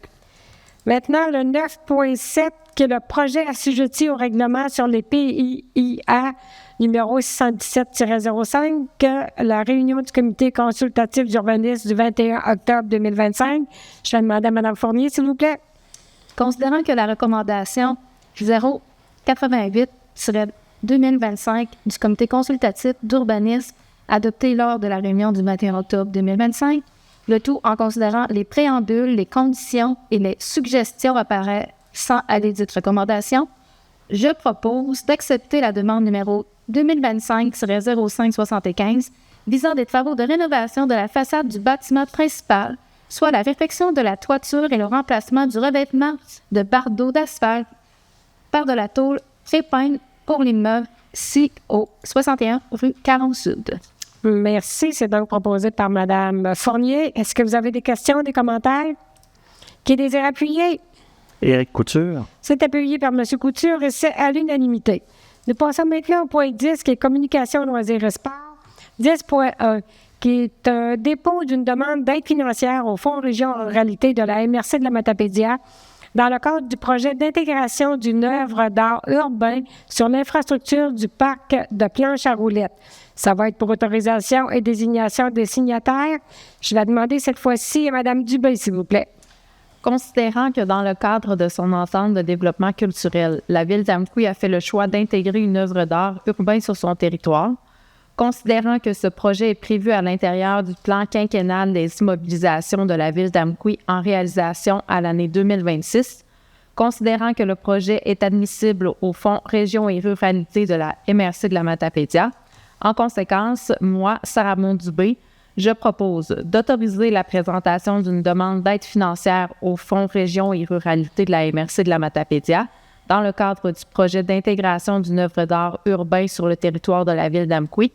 Maintenant, le 9.7, qui est le projet assujetti au règlement sur les PIIA numéro 617-05, la réunion du comité consultatif d'urbanisme du 21 octobre 2025. Je vais demander à Mme Fournier, s'il vous plaît. Considérant que la recommandation 088-2025 du comité consultatif d'urbanisme adoptée lors de la réunion du 21 octobre 2025, le tout en considérant les préambules, les conditions et les suggestions apparaissant à l'édite recommandation, je propose d'accepter la demande numéro 2025-0575 visant des travaux de rénovation de la façade du bâtiment principal, soit la réfection de la toiture et le remplacement du revêtement de bardeaux d'asphalte par de la tôle pré-peinte pour l'immeuble au 61 rue Caron-Sud. Merci. C'est donc proposé par Mme Fournier. Est-ce que vous avez des questions, des commentaires? Qui désire appuyer? Éric Couture. C'est appuyé par M. Couture et c'est à l'unanimité. Nous passons maintenant au point 10, qui est communication, loisirs et sport. 10.1, qui est un dépôt d'une demande d'aide financière au Fonds Région Ruralité de la MRC de la Matapédia dans le cadre du projet d'intégration d'une œuvre d'art urbain sur l'infrastructure du parc de planches à roulettes. Ça va être pour autorisation et désignation des signataires. Je vais demander cette fois-ci à Mme Dubé, s'il vous plaît. Considérant que dans le cadre de son entente de développement culturel, la Ville d'Amqui a fait le choix d'intégrer une œuvre d'art urbain sur son territoire, considérant que ce projet est prévu à l'intérieur du plan quinquennal des immobilisations de la Ville d'Amqui en réalisation à l'année 2026, considérant que le projet est admissible au Fonds Région et Ruralité de la MRC de la Matapédia, en conséquence, moi, Sarah Maud-Dubé, je propose d'autoriser la présentation d'une demande d'aide financière au Fonds Région et Ruralité de la MRC de la Matapédia dans le cadre du projet d'intégration d'une œuvre d'art urbain sur le territoire de la Ville d'Amqui,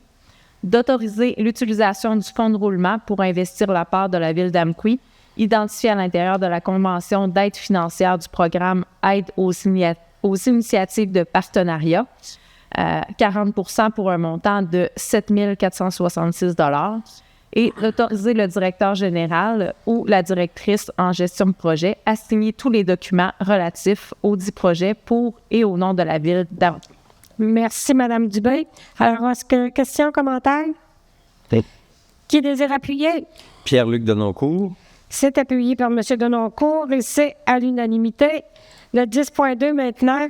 d'autoriser l'utilisation du fonds de roulement pour investir la part de la Ville d'Amqui identifiée à l'intérieur de la convention d'aide financière du programme Aide aux initiatives de partenariat, 40 % pour un montant de 7 466 $ et d'autoriser le directeur général ou la directrice en gestion de projet à signer tous les documents relatifs aux 10 projets pour et au nom de la Ville d'Amqui. Merci, Mme Dubé. Alors, est-ce que questions, commentaires? Oui. Qui désire appuyer? Pierre-Luc Denoncourt. C'est appuyé par M. Denoncourt et c'est à l'unanimité. Le 10.2 maintenant,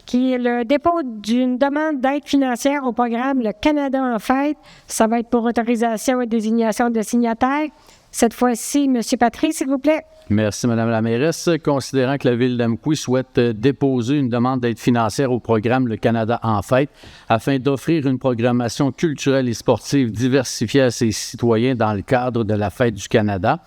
qui est le dépôt d'une demande d'aide financière au programme Le Canada en fête. Ça va être pour autorisation et désignation de signataires. Cette fois-ci, M. Patry, s'il vous plaît. Merci, Mme la mairesse. Considérant que la Ville d'Amqui souhaite déposer une demande d'aide financière au programme Le Canada en fête afin d'offrir une programmation culturelle et sportive diversifiée à ses citoyens dans le cadre de la Fête du Canada,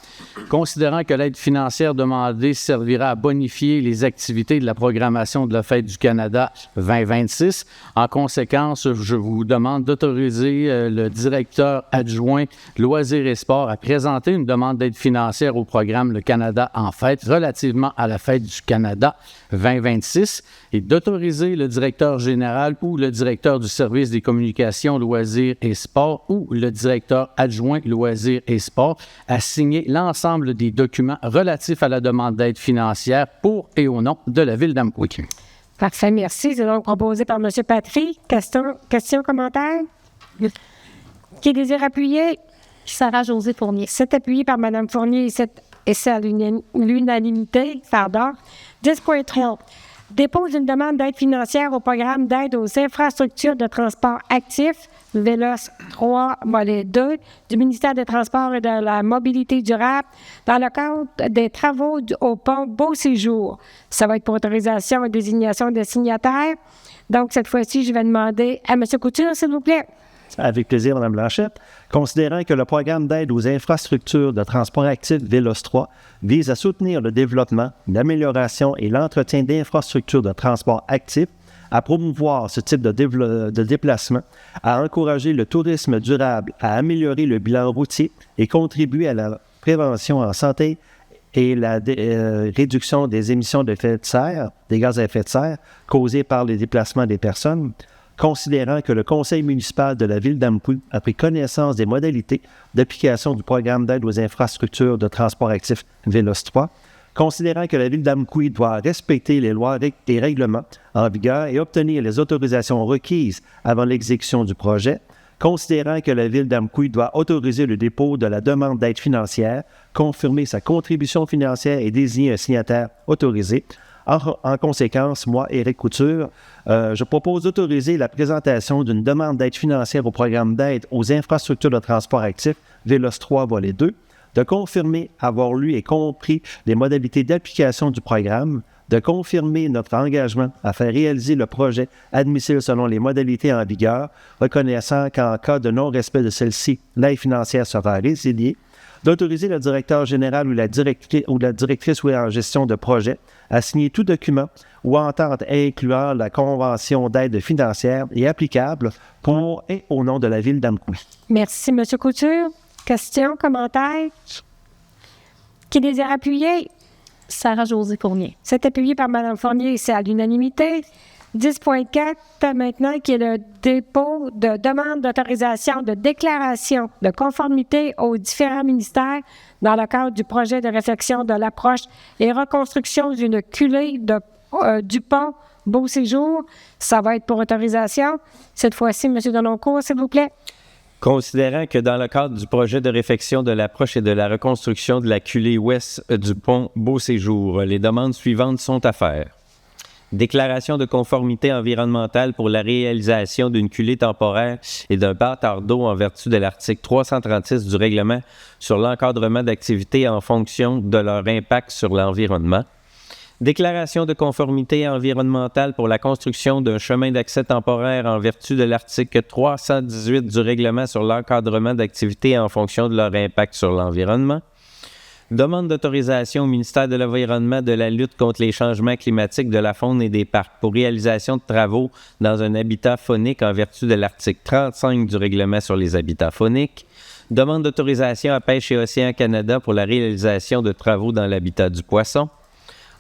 considérant que l'aide financière demandée servira à bonifier les activités de la programmation de la Fête du Canada 2026, en conséquence, je vous demande d'autoriser le directeur adjoint Loisirs et Sports à présenter une demande d'aide financière au programme Le Canada en fête relativement à la Fête du Canada 2026 et d'autoriser le directeur général ou le directeur du service des communications, loisirs et sports ou le directeur adjoint loisirs et sports à signer l'ensemble des documents relatifs à la demande d'aide financière pour et au nom de la Ville d'Amqui. Parfait, merci. C'est donc proposé par M. Patry. Questions, commentaires? Qui désire appuyer? Sarah-Josée Fournier. C'est appuyé par Mme Fournier et c'est à l'unanimité. 10.3. Dépose une demande d'aide financière au programme d'aide aux infrastructures de transport actifs, VELOS 3, volet 2, du ministère des Transports et de la Mobilité durable, dans le cadre des travaux au pont Beau-Séjour. Ça va être pour autorisation et désignation de signataires. Donc, cette fois-ci, je vais demander à M. Couture, s'il vous plaît. Avec plaisir, Mme Blanchette. Considérant que le programme d'aide aux infrastructures de transport actif VELOS 3 vise à soutenir le développement, l'amélioration et l'entretien d'infrastructures de transport actif, à promouvoir ce type de déplacement, à encourager le tourisme durable, à améliorer le bilan routier et contribuer à la prévention en santé et la réduction des émissions d'effet de serre, des gaz à effet de serre causés par les déplacements des personnes, considérant que le conseil municipal de la Ville d'Amqui a pris connaissance des modalités d'application du programme d'aide aux infrastructures de transport actif VELOS 3, considérant que la Ville d'Amqui doit respecter les lois et règlements en vigueur et obtenir les autorisations requises avant l'exécution du projet, considérant que la Ville d'Amqui doit autoriser le dépôt de la demande d'aide financière, confirmer sa contribution financière et désigner un signataire autorisé. En conséquence, moi, Éric Couture, je propose d'autoriser la présentation d'une demande d'aide financière au programme d'aide aux infrastructures de transport actif VELOS 3, volet 2, de confirmer avoir lu et compris les modalités d'application du programme, de confirmer notre engagement à faire réaliser le projet admissible selon les modalités en vigueur, reconnaissant qu'en cas de non-respect de celle-ci, l'aide financière sera résiliée, d'autoriser le directeur général ou la directrice ou en gestion de projet à signer tout document ou entente incluant la convention d'aide financière et applicable pour et au nom de la Ville d'Amqui. Merci, M. Couture. Questions, commentaires? Qui désire appuyer? Sarah-Josée Fournier. C'est appuyé par Mme Fournier et c'est à l'unanimité. 10.4 maintenant, qui est le dépôt de demande d'autorisation de déclaration de conformité aux différents ministères dans le cadre du projet de réflexion de l'approche et reconstruction d'une culée du pont Beau-Séjour. Ça va être pour autorisation. Cette fois-ci, M. Denoncourt, s'il vous plaît. Considérant que dans le cadre du projet de réfection de l'approche et de la reconstruction de la culée ouest du pont Beau-Séjour, les demandes suivantes sont à faire. Déclaration de conformité environnementale pour la réalisation d'une culée temporaire et d'un bâtard d'eau en vertu de l'article 336 du règlement sur l'encadrement d'activités en fonction de leur impact sur l'environnement. Déclaration de conformité environnementale pour la construction d'un chemin d'accès temporaire en vertu de l'article 318 du règlement sur l'encadrement d'activités en fonction de leur impact sur l'environnement. Demande d'autorisation au ministère de l'Environnement de la lutte contre les changements climatiques de la faune et des parcs pour réalisation de travaux dans un habitat faunique en vertu de l'article 35 du règlement sur les habitats fauniques. Demande d'autorisation à Pêche et Océan Canada pour la réalisation de travaux dans l'habitat du poisson.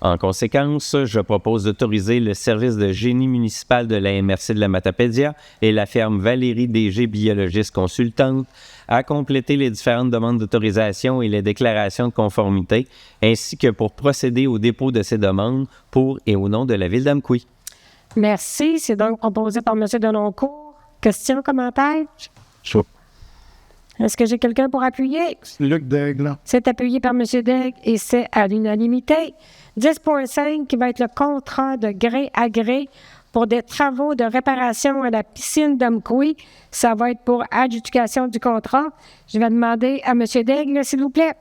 En conséquence, je propose d'autoriser le service de génie municipal de la MRC de la Matapédia et la ferme Valérie DG Biologiste Consultante à compléter les différentes demandes d'autorisation et les déclarations de conformité, ainsi que pour procéder au dépôt de ces demandes pour et au nom de la Ville d'Amqui. Merci. C'est donc proposé par M. Denoncourt. Questions, commentaires? Est-ce que j'ai quelqu'un pour appuyer? Luc Daigle. C'est appuyé par M. Daigle et c'est à l'unanimité. 10.5 qui va être le contrat de gré à gré pour des travaux de réparation à la piscine d'Amqui. Ça va être pour adjudication du contrat. Je vais demander à M. Daigle, s'il vous plaît.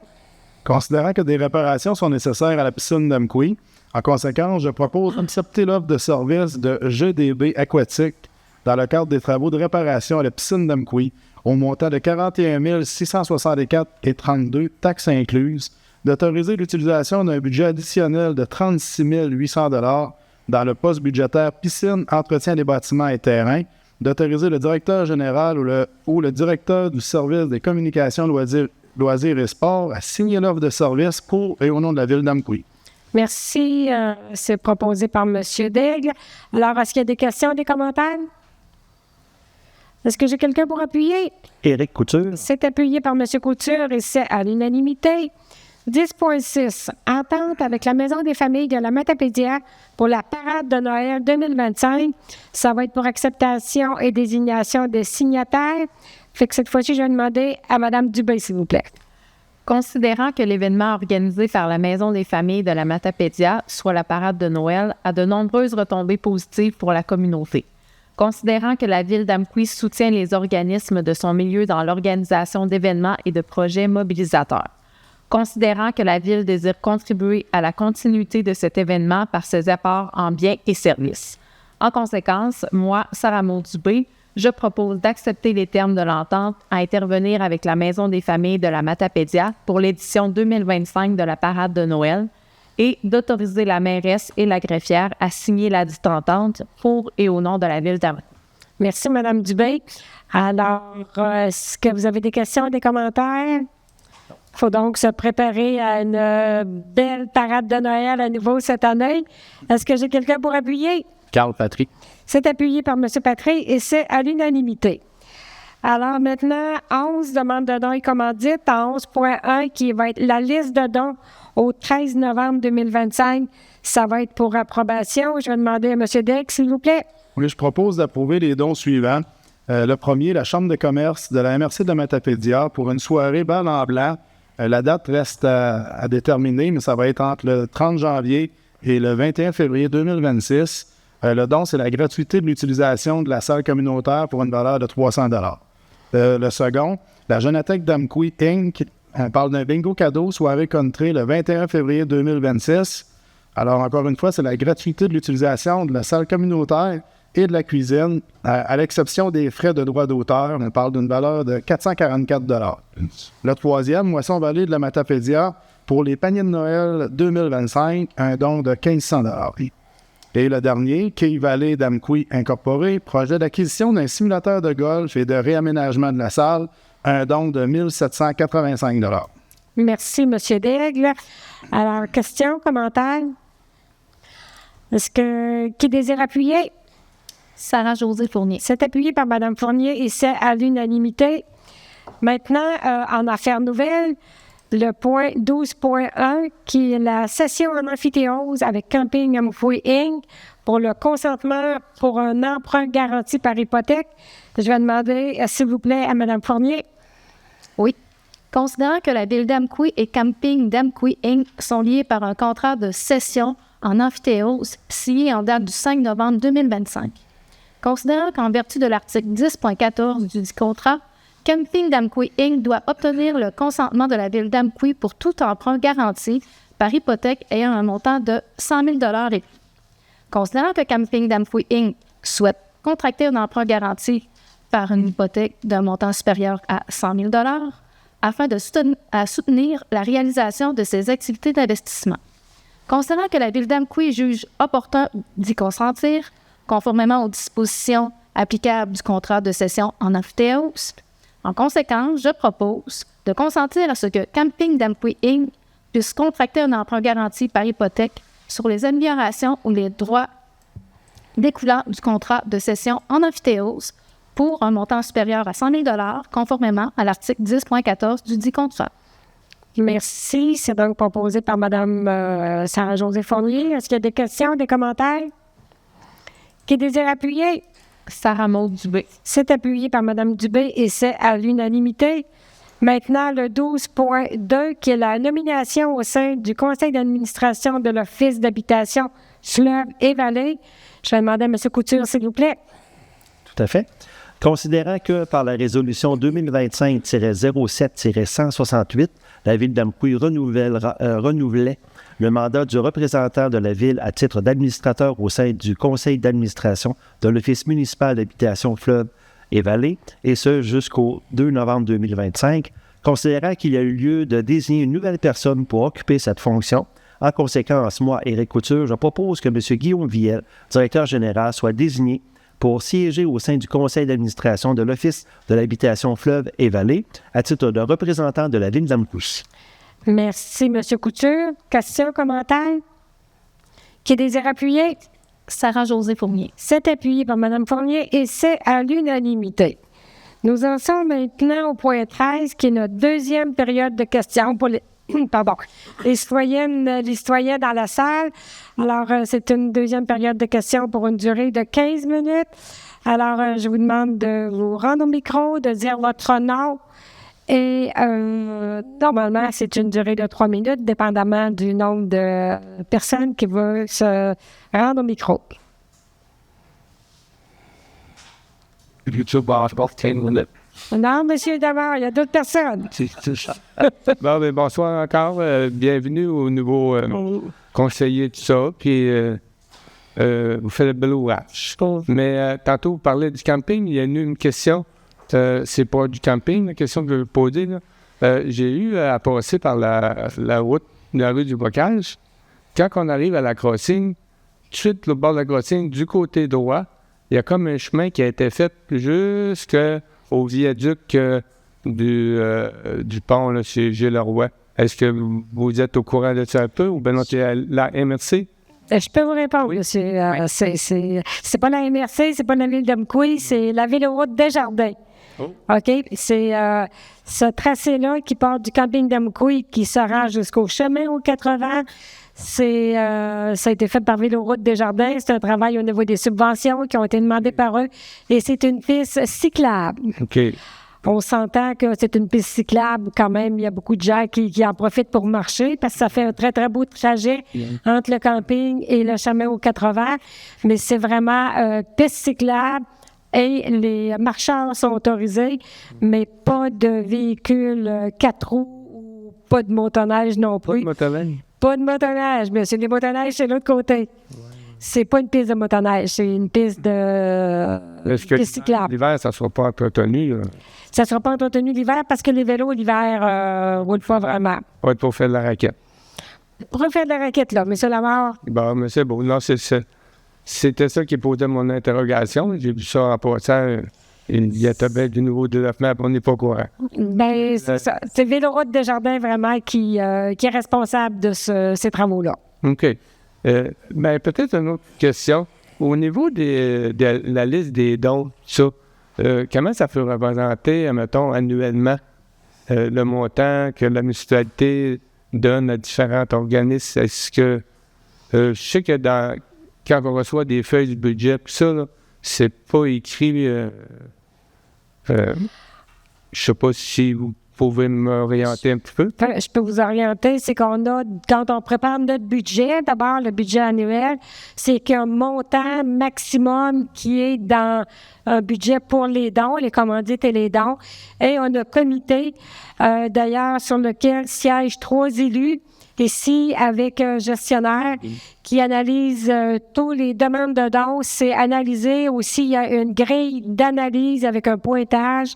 Considérant que des réparations sont nécessaires à la piscine d'Amqui, en conséquence, je propose d'accepter l'offre de service de GDB Aquatique dans le cadre des travaux de réparation à la piscine d'Amqui au montant de 41 664,32 taxes incluses, d'autoriser l'utilisation d'un budget additionnel de 36 800 $ dans le poste budgétaire piscine, entretien des bâtiments et terrains, d'autoriser le directeur général ou le directeur du service des communications, loisirs et sports à signer l'offre de service pour et au nom de la Ville d'Amqui. Merci. C'est proposé par M. Daigle. Alors, est-ce qu'il y a des questions, des commentaires? Est-ce que j'ai quelqu'un pour appuyer? Éric Couture. C'est appuyé par M. Couture et c'est à l'unanimité. 10.6. Entente avec la Maison des familles de la Matapédia pour la parade de Noël 2025. Ça va être pour acceptation et désignation des signataires. Fait que cette fois-ci, je vais demander à Mme Dubé, s'il vous plaît. Considérant que l'événement organisé par la Maison des familles de la Matapédia, soit la parade de Noël, a de nombreuses retombées positives pour la communauté. Considérant que la Ville d'Amqui soutient les organismes de son milieu dans l'organisation d'événements et de projets mobilisateurs. Considérant que la Ville désire contribuer à la continuité de cet événement par ses apports en biens et services. En conséquence, moi, Sarah Maud Dubé, je propose d'accepter les termes de l'entente à intervenir avec la Maison des familles de la Matapédia pour l'édition 2025 de la parade de Noël et d'autoriser la mairesse et la greffière à signer la dite entente pour et au nom de la Ville d'Amqui. Merci, Mme Dubé. Alors, est-ce que vous avez des questions, des commentaires? Il faut donc se préparer à une belle parade de Noël à nouveau cette année. Est-ce que j'ai quelqu'un pour appuyer? Carl Patrick. C'est appuyé par M. Patrick et c'est à l'unanimité. Alors maintenant, 11 demandes de dons et commandites en 11.1 qui va être la liste de dons au 13 novembre 2025. Ça va être pour approbation. Je vais demander à M. Daigle, s'il vous plaît. Oui, je propose d'approuver les dons suivants. Le premier, la Chambre de commerce de la MRC de la Matapédia pour une soirée bal en blanc. La date reste à déterminer, mais ça va être entre le 30 janvier et le 21 février 2026. Le don, c'est la gratuité de l'utilisation de la salle communautaire pour une valeur de 300 $. Le second, la Jeunatech d'Amqui Inc. parle d'un bingo cadeau soirée country le 21 février 2026. Alors, encore une fois, c'est la gratuité de l'utilisation de la salle communautaire et de la cuisine, à l'exception des frais de droit d'auteur. On parle d'une valeur de 444 $. Le troisième, Moisson Vallée de la Matapédia, pour les paniers de Noël 2025, un don de 1500 $. Et le dernier, Quai Vallée d'Amqui Incorporé, projet d'acquisition d'un simulateur de golf et de réaménagement de la salle, un don de 1785 $. Merci, M. Daigle. Alors, questions, commentaires? Est-ce que qui désire appuyer? Sarah-Josée Fournier. C'est appuyé par Mme Fournier et c'est à l'unanimité. Maintenant, en affaires nouvelles, le point 12.1, qui est la session en amphithéose avec Camping Amkoui Inc. pour le consentement pour un emprunt garanti par hypothèque. Je vais demander, s'il vous plaît, à Mme Fournier. Oui. Considérant que la ville d'Amkoui et Camping d'Amkoui Inc. sont liés par un contrat de cession en amphithéose signé en date du 5 novembre 2025. Considérant qu'en vertu de l'article 10.14 du contrat, Camping d'Amkoui Inc. doit obtenir le consentement de la ville d'Amkoui pour tout emprunt garanti par hypothèque ayant un montant de 100 000 $ et plus. Considérant que Camping d'Amkoui Inc. souhaite contracter un emprunt garanti par une hypothèque d'un montant supérieur à 100 000 $ afin de soutenir la réalisation de ses activités d'investissement. Considérant que la ville d'Amkoui juge opportun d'y consentir, conformément aux dispositions applicables du contrat de cession en amphithéose, en conséquence, je propose de consentir à ce que Camping d'Amkoui Inc. puisse contracter un emprunt garanti par hypothèque sur les améliorations ou les droits découlant du contrat de cession en amphithéose pour un montant supérieur à 100 000 $ conformément à l'article 10.14 du dit contrat. Merci. C'est donc proposé par Mme Sarah-Josée Fournier. Est-ce qu'il y a des questions, des commentaires? Qui désire appuyer? Sarah-Maud Dubé. C'est appuyé par Mme Dubé et c'est à l'unanimité. Maintenant, le 12.2, qui est la nomination au sein du conseil d'administration de l'Office d'habitation Fleuve et Vallée. Je vais demander à M. Couture, s'il vous plaît. Tout à fait. Considérant que par la résolution 2025-07-168, la Ville d'Amkoui renouvelait le mandat du représentant de la Ville à titre d'administrateur au sein du conseil d'administration de l'Office municipal d'habitation Fleuve et Vallée, et ce jusqu'au 2 novembre 2025, considérant qu'il y a eu lieu de désigner une nouvelle personne pour occuper cette fonction. En conséquence, moi, Éric Couture, je propose que M. Guillaume Viel, directeur général, soit désigné pour siéger au sein du conseil d'administration de l'Office de l'habitation Fleuve et Vallée à titre de représentant de la Ville d'Amkoui. Merci, M. Couture. Questions, commentaires? Qui désire appuyer? Sarah-Josée Fournier. C'est appuyé par Mme Fournier et c'est à l'unanimité. Nous en sommes maintenant au point 13, qui est notre deuxième période de questions pour les citoyens dans la salle. Alors, c'est une deuxième période de questions pour une durée de 15 minutes. Alors, je vous demande de vous rendre au micro, de dire votre nom. Et normalement, c'est une durée de 3 minutes, dépendamment du nombre de personnes qui veulent se rendre au micro. Non, monsieur, d'abord, il y a d'autres personnes. Bonsoir encore. Bienvenue au nouveau conseiller de ça. Puis, vous faites le bel ouvrage. Mais tantôt, vous parlez du camping. Il y a une question. C'est pas du camping, la question que je vais vous poser. J'ai eu à passer par la rue du Bocage. Quand on arrive à la crossing, tout de suite, le bord de la crossing, du côté droit, il y a comme un chemin qui a été fait jusqu'au viaduc du pont là, chez Gilles-Leroy. Est-ce que vous êtes au courant de ça un peu ou bien non, c'est la MRC? Je peux vous répondre. Oui. C'est pas la MRC, c'est pas la Ville d'Amkoui, c'est la Ville-Route Desjardins. Oh. OK? C'est ce tracé-là qui part du camping d'Amkoui qui se rend jusqu'au chemin aux 80. Ça a été fait par Ville-Route Desjardins. C'est un travail au niveau des subventions qui ont été demandées par eux. Et c'est une piste cyclable. OK. On s'entend que c'est une piste cyclable quand même. Il y a beaucoup de gens qui en profitent pour marcher parce que ça fait un très, très beau trajet entre le camping et le chemin aux 80. Mais c'est vraiment piste cyclable et les marcheurs sont autorisés, mais pas de véhicules 4 roues ou pas de motoneige non plus. Pas de motoneige? Pas de motoneige, mais c'est des motoneiges, c'est l'autre côté. Ouais. C'est pas une piste de motoneige, c'est une piste piste cyclable. L'hiver, ça ne sera pas entretenu? Ça ne sera pas entretenu l'hiver parce que les vélos, l'hiver, roulent pas vraiment. Pas pour faire de la raquette. Pour faire de la raquette, là, mais c'est la mort. Bon, mais c'est beau. Non, c'était ça qui posait mon interrogation. J'ai vu ça en passant. Il y a du nouveau développement, on n'est pas au courant. Bien, c'est ça. C'est Ville-Route Desjardins vraiment qui est responsable de ces travaux-là. OK. Bien, peut-être une autre question. Au niveau de la liste des dons, ça, comment ça peut représenter, mettons, annuellement, le montant que la municipalité donne à différents organismes? Est-ce que je sais que quand on reçoit des feuilles du budget, ça, là, c'est pas écrit. Je sais pas si vous pouvez m'orienter un petit peu. Je peux vous orienter, c'est qu'on a, quand on prépare notre budget, d'abord le budget annuel, c'est qu'un montant maximum qui est dans un budget pour les dons, les commandites et les dons. Et on a un comité, d'ailleurs, sur lequel siègent 3 élus, ici avec un gestionnaire qui analyse tous les demandes de dons. C'est analysé aussi, il y a une grille d'analyse avec un pointage.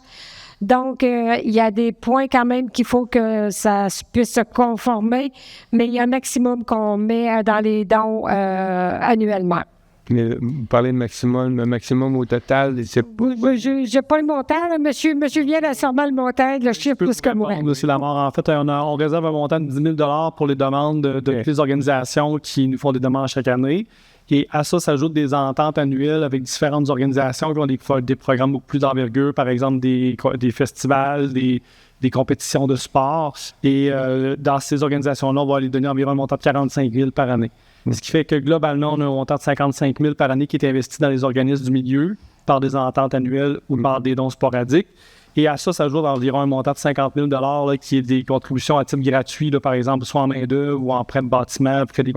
Donc, il y a des points quand même qu'il faut que ça puisse se conformer, mais il y a un maximum qu'on met dans les dons annuellement. Mais vous parlez de maximum au total, c'est pas... Oui, je n'ai pas le montant. Là. Monsieur Vienne a sûrement le montant, le chiffre plus que moi. Monsieur Lamar, en fait, on réserve un montant de 10 000 $ pour les demandes de toutes les organisations qui nous font des demandes chaque année. Et à ça s'ajoutent des ententes annuelles avec différentes organisations qui ont des programmes beaucoup plus d'envergure, par exemple des festivals, des compétitions de sport. Et dans ces organisations-là, on va les donner environ un montant de 45 000 par année. Ce qui fait que globalement, on a un montant de 55 000 par année qui est investi dans les organismes du milieu par des ententes annuelles ou par des dons sporadiques. Et à ça s'ajoute environ un montant de 50 000 $ qui est des contributions à titre gratuit, là, par exemple, soit en main-d'œuvre ou en prêt de bâtiment, prêt des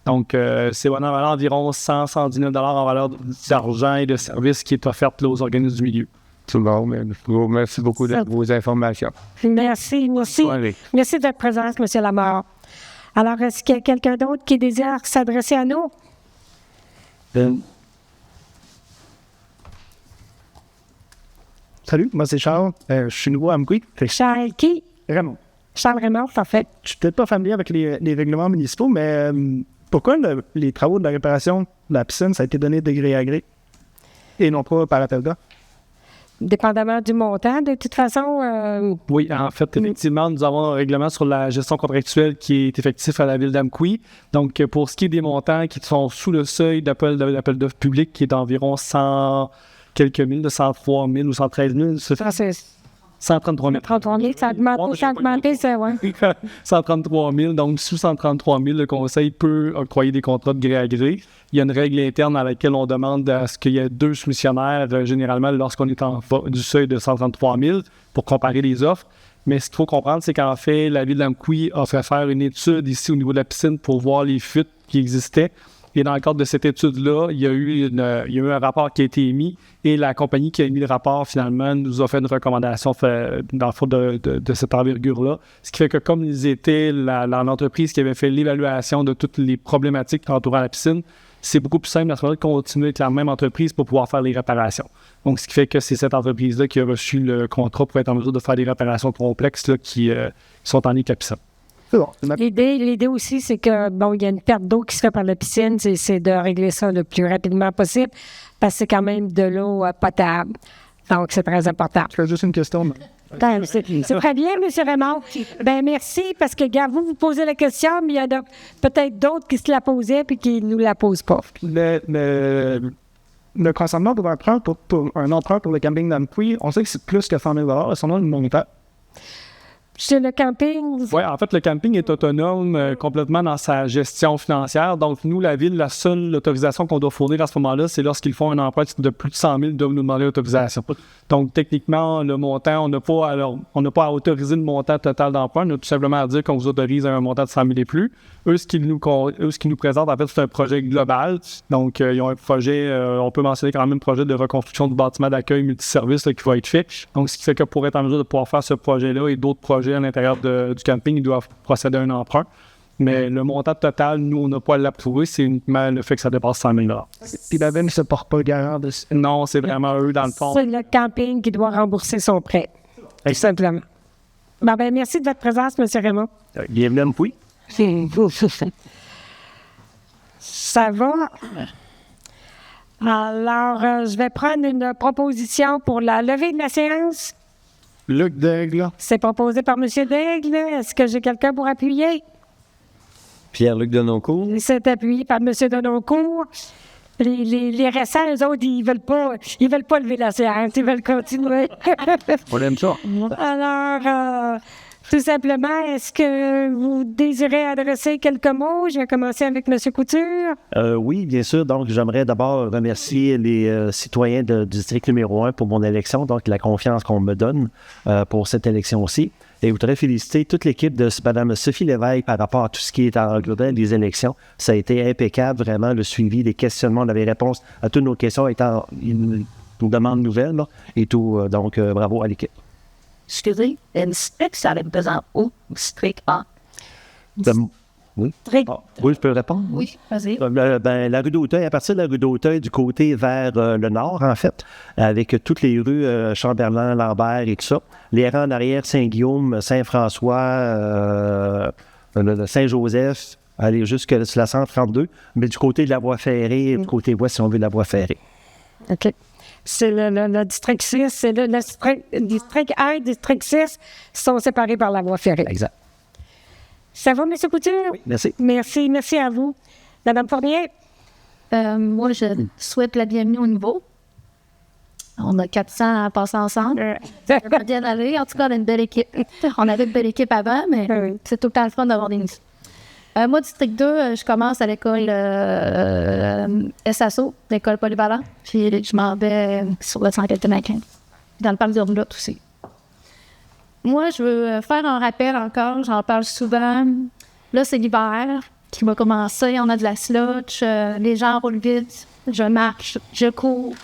Donc, c'est environ 110 000 $ en valeur d'argent et de services qui est offert là, aux organismes du milieu. Tout bon, merci beaucoup de vos informations. Merci. Merci de votre présence, M. Lamar. Alors, est-ce qu'il y a quelqu'un d'autre qui désire s'adresser à nous? Salut, moi c'est Charles. Je suis nouveau à Amqui. Charles qui? Raymond. Charles Raymond, parfait. Je suis peut-être pas familier avec les règlements municipaux, mais pourquoi les travaux de la réparation de la piscine, ça a été donné de gré à gré et non pas par appel d'offres? Dépendamment du montant, de toute façon... Oui, en fait, effectivement, nous avons un règlement sur la gestion contractuelle qui est effectif à la Ville d'Amqui. Donc, pour ce qui est des montants qui sont sous le seuil d'appel d'offres public, qui est d'environ 100 quelques mille, de 103 000 ou 113 000, c'est 133 000. 133 000, ça a augmenté, ça, oui. 133 000, donc sous 133 000, le Conseil peut octroyer des contrats de gré à gré. Il y a une règle interne à laquelle on demande à ce qu'il y ait 2 soumissionnaires, généralement, lorsqu'on est en du seuil de 133 000, pour comparer les offres. Mais ce qu'il faut comprendre, c'est qu'en fait, la Ville d'Amqui a fait faire une étude ici au niveau de la piscine pour voir les fuites qui existaient. Et dans le cadre de cette étude-là, il y a eu un rapport qui a été émis et la compagnie qui a émis le rapport, finalement, nous a fait une recommandation dans le fond de cette envergure-là. Ce qui fait que comme ils étaient l'entreprise qui avait fait l'évaluation de toutes les problématiques entourant la piscine, c'est beaucoup plus simple à ce moment-là de continuer avec la même entreprise pour pouvoir faire les réparations. Donc, ce qui fait que c'est cette entreprise-là qui a reçu le contrat pour être en mesure de faire des réparations complexes là, qui sont en lien avec la piscine. Bon, l'idée aussi, c'est que, il y a une perte d'eau qui se fait par la piscine, c'est de régler ça le plus rapidement possible, parce que c'est quand même de l'eau potable. Donc, c'est très important. Je fais juste une question. C'est très bien, M. Raymond. Bien, merci, parce que, gars, vous posez la question, mais il y en a peut-être d'autres qui se la posaient et qui ne nous la posent pas. Le consentement pour un emprunt pour le camping d'Amqui, on sait que c'est plus que 100 000 $. Est-ce qu'on a le montant? Chez le camping? Oui, en fait, le camping est autonome complètement dans sa gestion financière. Donc, nous, la Ville, la seule autorisation qu'on doit fournir à ce moment-là, c'est lorsqu'ils font un emprunt de plus de 100 000, ils doivent nous demander l'autorisation. Donc, techniquement, le montant, on n'a pas à autoriser le montant total d'emprunt. On a tout simplement à dire qu'on vous autorise un montant de 100 000 et plus. Eux, ce qu'ils nous présentent, en fait, c'est un projet global. Donc, ils ont un projet, on peut mentionner quand même un projet de reconstruction du bâtiment d'accueil multiservice là, qui va être fait. Donc, ce qui fait que pour être en mesure de pouvoir faire ce projet-là et d'autres projets à l'intérieur du camping, ils doivent procéder à un emprunt. Mais le montant total, nous, on n'a pas à l'approuver, c'est uniquement le fait que ça dépasse 100 000 $. Puis la Ville ne se porte pas garant de ça. Non, c'est vraiment eux, dans le fond. C'est le camping qui doit rembourser son prêt. Tout simplement. Merci de votre présence, M. Raymond. Bienvenue à Amqui. Ça va? Alors, je vais prendre une proposition pour la levée de la séance. Luc Daigle. C'est proposé par M. Daigle. Est-ce que j'ai quelqu'un pour appuyer? Pierre-Luc Denoncourt. C'est appuyé par M. Denoncourt. Les récents, eux autres, ils veulent pas lever la séance, ils veulent continuer. On aime ça. Alors, tout simplement, est-ce que vous désirez adresser quelques mots? Je vais commencer avec M. Couture. Oui, bien sûr. Donc, j'aimerais d'abord remercier les citoyens du district numéro 1 pour mon élection, donc la confiance qu'on me donne pour cette élection-ci. Et je voudrais féliciter toute l'équipe de Mme Sophie Lévesque par rapport à tout ce qui est en global des élections. Ça a été impeccable, vraiment, le suivi des questionnements, les réponses à toutes nos questions étant une demande nouvelle là, et tout. Donc, bravo à l'équipe. Excusez, une strict, ça représente où? Strict A? Oui. Strict. Oui, je peux répondre? Oui, vas-y. La rue d'Auteuil, à partir de la rue d'Auteuil, du côté vers le nord, en fait, avec toutes les rues Chamberlain, Lambert et tout ça. Les rangs en arrière, Saint-Guillaume, Saint-François, Saint-Joseph, aller jusqu'à la 132, mais du côté de la voie ferrée, du côté ouest, si on veut, de la voie ferrée. OK. C'est le district 6, c'est le district 1 et district 6 sont séparés par la voie ferrée. Exact. Ça va, M. Couture? Oui, merci. Merci à vous. Mme Fournier? Moi, je souhaite la bienvenue au niveau. On a 400 à passer ensemble. Ça va bien aller. En tout cas, on a une belle équipe. On avait une belle équipe avant, mais c'est tout le temps le fun d'avoir des nouveaux. Moi, district 2, je commence à l'école SASO, l'école polyvalente. Puis je m'en vais sur le 195, dans le parc d'Urlotte aussi. Moi, je veux faire un rappel encore, j'en parle souvent. Là, c'est l'hiver qui va commencer, on a de la slotch, les gens roulent vite, je marche, je cours.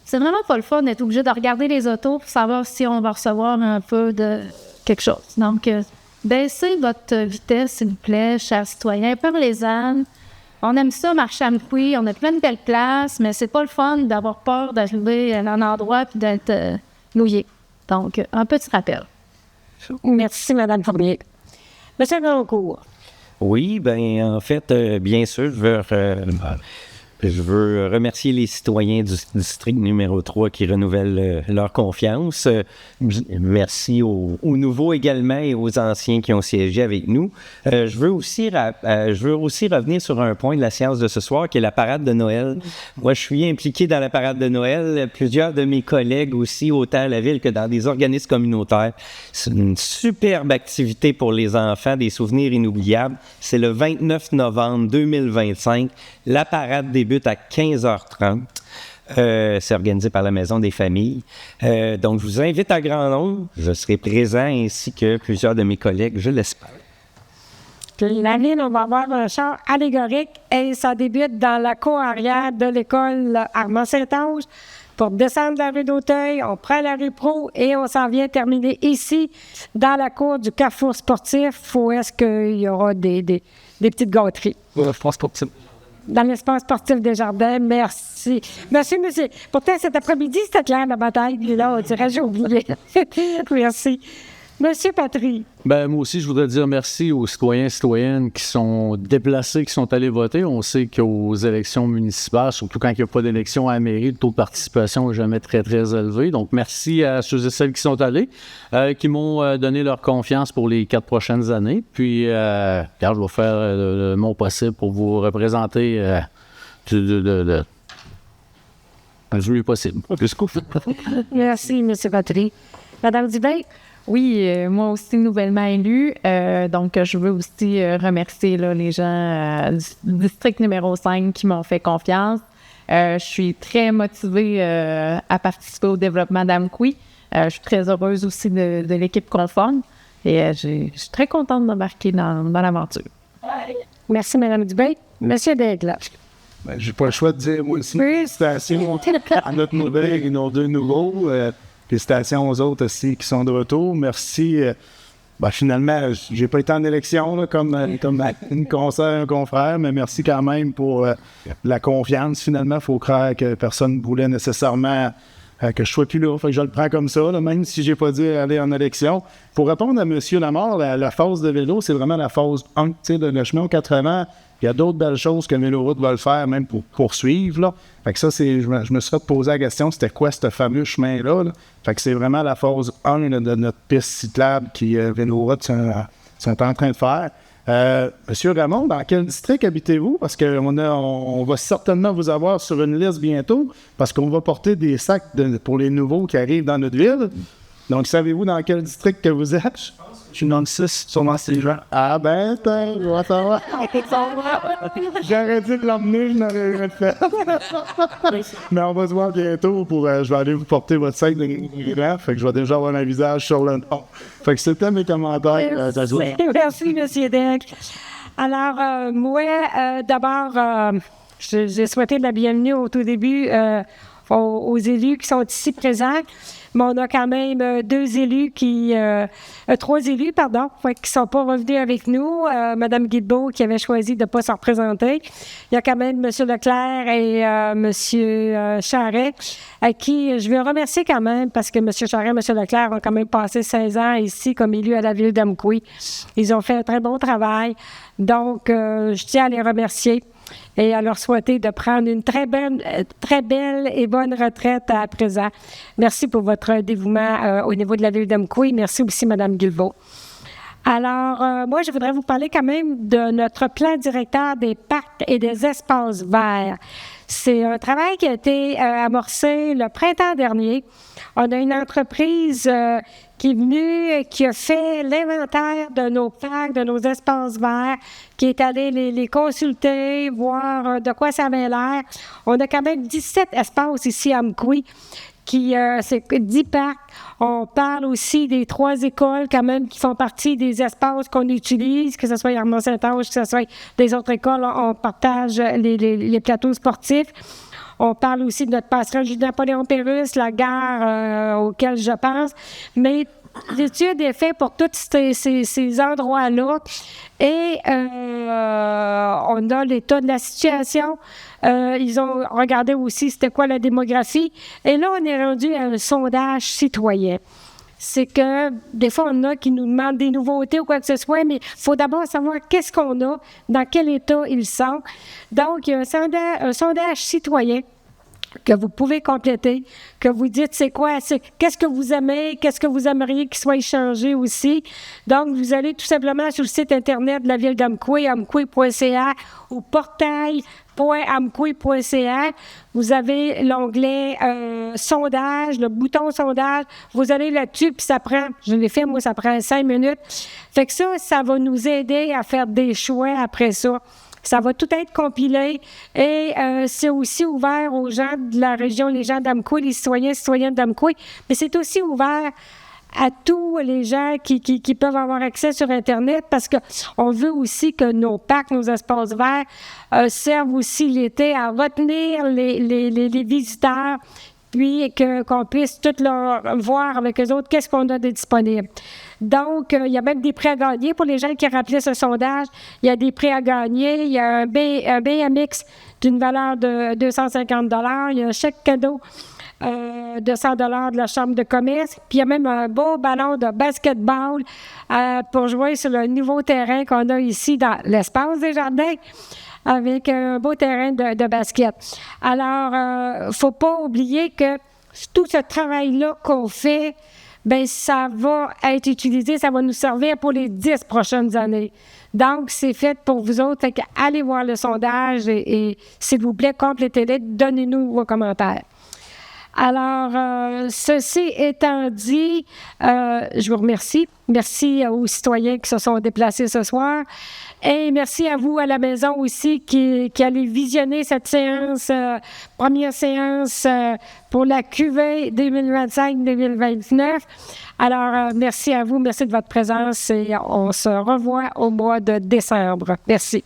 C'est vraiment pas le fun d'être obligé de regarder les autos pour savoir si on va recevoir un peu de quelque chose. Donc, baissez votre vitesse, s'il vous plaît, chers citoyens. Parlez-en. On aime ça, marcher à Amqui. On a plein de belles places, mais c'est pas le fun d'avoir peur d'arriver à un endroit et d'être mouillé. Donc, un petit rappel. Merci, Mme Fournier. Monsieur Grandcourt. Oui, bien, en fait, bien sûr, je veux remercier les citoyens du district numéro 3 qui renouvellent leur confiance. Merci aux nouveaux également et aux anciens qui ont siégé avec nous. Je veux aussi revenir sur un point de la séance de ce soir qui est la parade de Noël. Moi, je suis impliqué dans la parade de Noël. Plusieurs de mes collègues aussi, autant à la ville que dans des organismes communautaires. C'est une superbe activité pour les enfants, des souvenirs inoubliables. C'est le 29 novembre 2025. La parade débute à 15h30. C'est organisé par la Maison des familles. Donc, je vous invite à grand nombre. Je serai présent ainsi que plusieurs de mes collègues, je l'espère. La ville, on va avoir un char allégorique et ça débute dans la cour arrière de l'école Armand-Saint-Ange. Pour descendre la rue d'Auteuil, on prend la rue Pro et on s'en vient terminer ici, dans la cour du Carrefour sportif, où est-ce qu'il y aura des petites gâteries. Dans l'espace sportif des Jardins, merci. Merci. Pourtant, cet après-midi, c'était clair, la bataille. Là, on dirait, j'ai oublié. Merci. Monsieur Patry. Ben, moi aussi, je voudrais dire merci aux citoyens et citoyennes qui sont déplacés, qui sont allés voter. On sait qu'aux élections municipales, surtout quand il n'y a pas d'élection à la mairie, le taux de participation n'est jamais très, très élevé. Donc, merci à ceux et celles qui sont allés, qui m'ont donné leur confiance pour les 4 prochaines années. Puis, je vais faire le mon possible pour vous représenter le mieux possible. Merci, M. Patry. Madame Dubin. Oui, moi aussi nouvellement élue. Donc, je veux aussi remercier les gens du district numéro 5 qui m'ont fait confiance. Je suis très motivée à participer au développement d'Amqui. Je suis très heureuse aussi de l'équipe conforme et je suis très contente d'embarquer dans l'aventure. Merci, Mme Dubin. Monsieur Daigle. J'ai pas le choix de dire, moi aussi, félicitations à notre nouvelle et nos 2 nouveaux. Félicitations aux autres aussi qui sont de retour. Merci. Finalement, j'ai pas été en élection là, comme une conseillère, un confrère, mais merci quand même pour la confiance. Finalement, il faut croire que personne ne voulait nécessairement que je sois plus là. Fait que je le prends comme ça, là, même si j'ai pas dit aller en élection. Pour répondre à M. Lamar, la phase de vélo, c'est vraiment la phase 1. Tu sais, le chemin aux 80, il y a d'autres belles choses que Véloroute va le faire, même pour poursuivre. Là. Fait que ça, je me suis posé la question, c'était quoi ce fameux chemin-là? Là? Fait que c'est vraiment la phase 1 de notre piste cyclable qui Véloroute sont en train de faire. Monsieur Ramon, dans quel district habitez-vous? Parce qu'on va certainement vous avoir sur une liste bientôt, parce qu'on va porter des sacs pour les nouveaux qui arrivent dans notre ville. Donc, savez-vous dans quel district que vous êtes? Je suis dans le 6, sûrement c'est gens. Ah ben, ça va. J'aurais dû l'emmener, je n'aurais rien fait. Mais on va se voir bientôt je vais aller vous porter votre sac de grand, fait que je vais déjà avoir un visage sur le nom. Fait que c'était mes commentaires. Merci, M. Deck. Alors, moi, d'abord, j'ai souhaité la bienvenue au tout début aux élus qui sont ici présents. Mais on a quand même trois élus, qui sont pas revenus avec nous. Mme Guilbeault qui avait choisi de ne pas se représenter. Il y a quand même M. Leclerc et M. Charret, à qui je veux remercier quand même, parce que M. Charret et M. Leclerc ont quand même passé 16 ans ici comme élus à la ville d'Amqui. Ils ont fait un très bon travail. Donc, je tiens à les remercier et à leur souhaiter de prendre une très belle et bonne retraite à présent. Merci pour votre dévouement au niveau de la ville d'Amqui. Merci aussi, Mme Guilbeault. Alors, moi, je voudrais vous parler quand même de notre plan directeur des parcs et des espaces verts. C'est un travail qui a été amorcé le printemps dernier. On a une entreprise qui est venue, qui a fait l'inventaire de nos parcs, de nos espaces verts, qui est allé les consulter, voir de quoi ça avait l'air. On a quand même 17 espaces ici à Amqui, c'est 10 parcs. On parle aussi des 3 écoles quand même qui font partie des espaces qu'on utilise, que ce soit Armand-Saint-Ange, que ce soit des autres écoles. On partage les plateaux sportifs. On parle aussi de notre passerelle du Napoléon Pérus, la gare auquel je pense. Mais l'étude est faite pour tous ces endroits-là. Et on a l'état de la situation. Ils ont regardé aussi c'était quoi la démographie. Et là, on est rendu à un sondage citoyen. C'est que des fois, on a qui nous demandent des nouveautés ou quoi que ce soit, mais il faut d'abord savoir qu'est-ce qu'on a, dans quel état ils sont. Donc, il y a un sondage citoyen que vous pouvez compléter, que vous dites c'est quoi, qu'est-ce que vous aimez, qu'est-ce que vous aimeriez qu'il soit échangé aussi. Donc, vous allez tout simplement sur le site Internet de la ville d'Amqui, amqui.ca ou portail.amqui.ca. Vous avez l'onglet sondage, le bouton sondage. Vous allez là-dessus, puis ça prend 5 minutes. Fait que ça va nous aider à faire des choix après ça. Ça va tout être compilé et c'est aussi ouvert aux gens de la région, les gens d'Amqui, les citoyens et citoyennes d'Amqui, mais c'est aussi ouvert à tous les gens qui peuvent avoir accès sur Internet parce qu'on veut aussi que nos parcs, nos espaces verts servent aussi l'été à retenir les visiteurs, puis qu'on puisse tout leur voir avec eux autres qu'est-ce qu'on a de disponible. Donc, il y a même des prix à gagner pour les gens qui remplissent ce sondage. Il y a des prix à gagner. Il y a un BMX d'une valeur de 250 $. Il y a un chèque cadeau de 100 $ de la Chambre de commerce. Puis, il y a même un beau ballon de basketball pour jouer sur le nouveau terrain qu'on a ici dans l'espace des jardins, avec un beau terrain de basket. Alors, faut pas oublier que tout ce travail-là qu'on fait, bien, ça va être utilisé, ça va nous servir pour les 10 prochaines années. Donc, c'est fait pour vous autres. Fait que allez voir le sondage et s'il vous plaît, complétez-le, donnez-nous vos commentaires. Alors, ceci étant dit, je vous remercie. Merci aux citoyens qui se sont déplacés ce soir. Et merci à vous à la maison aussi qui allez visionner cette séance, première séance pour la QV 2025-2029. Alors, merci à vous, merci de votre présence et on se revoit au mois de décembre. Merci.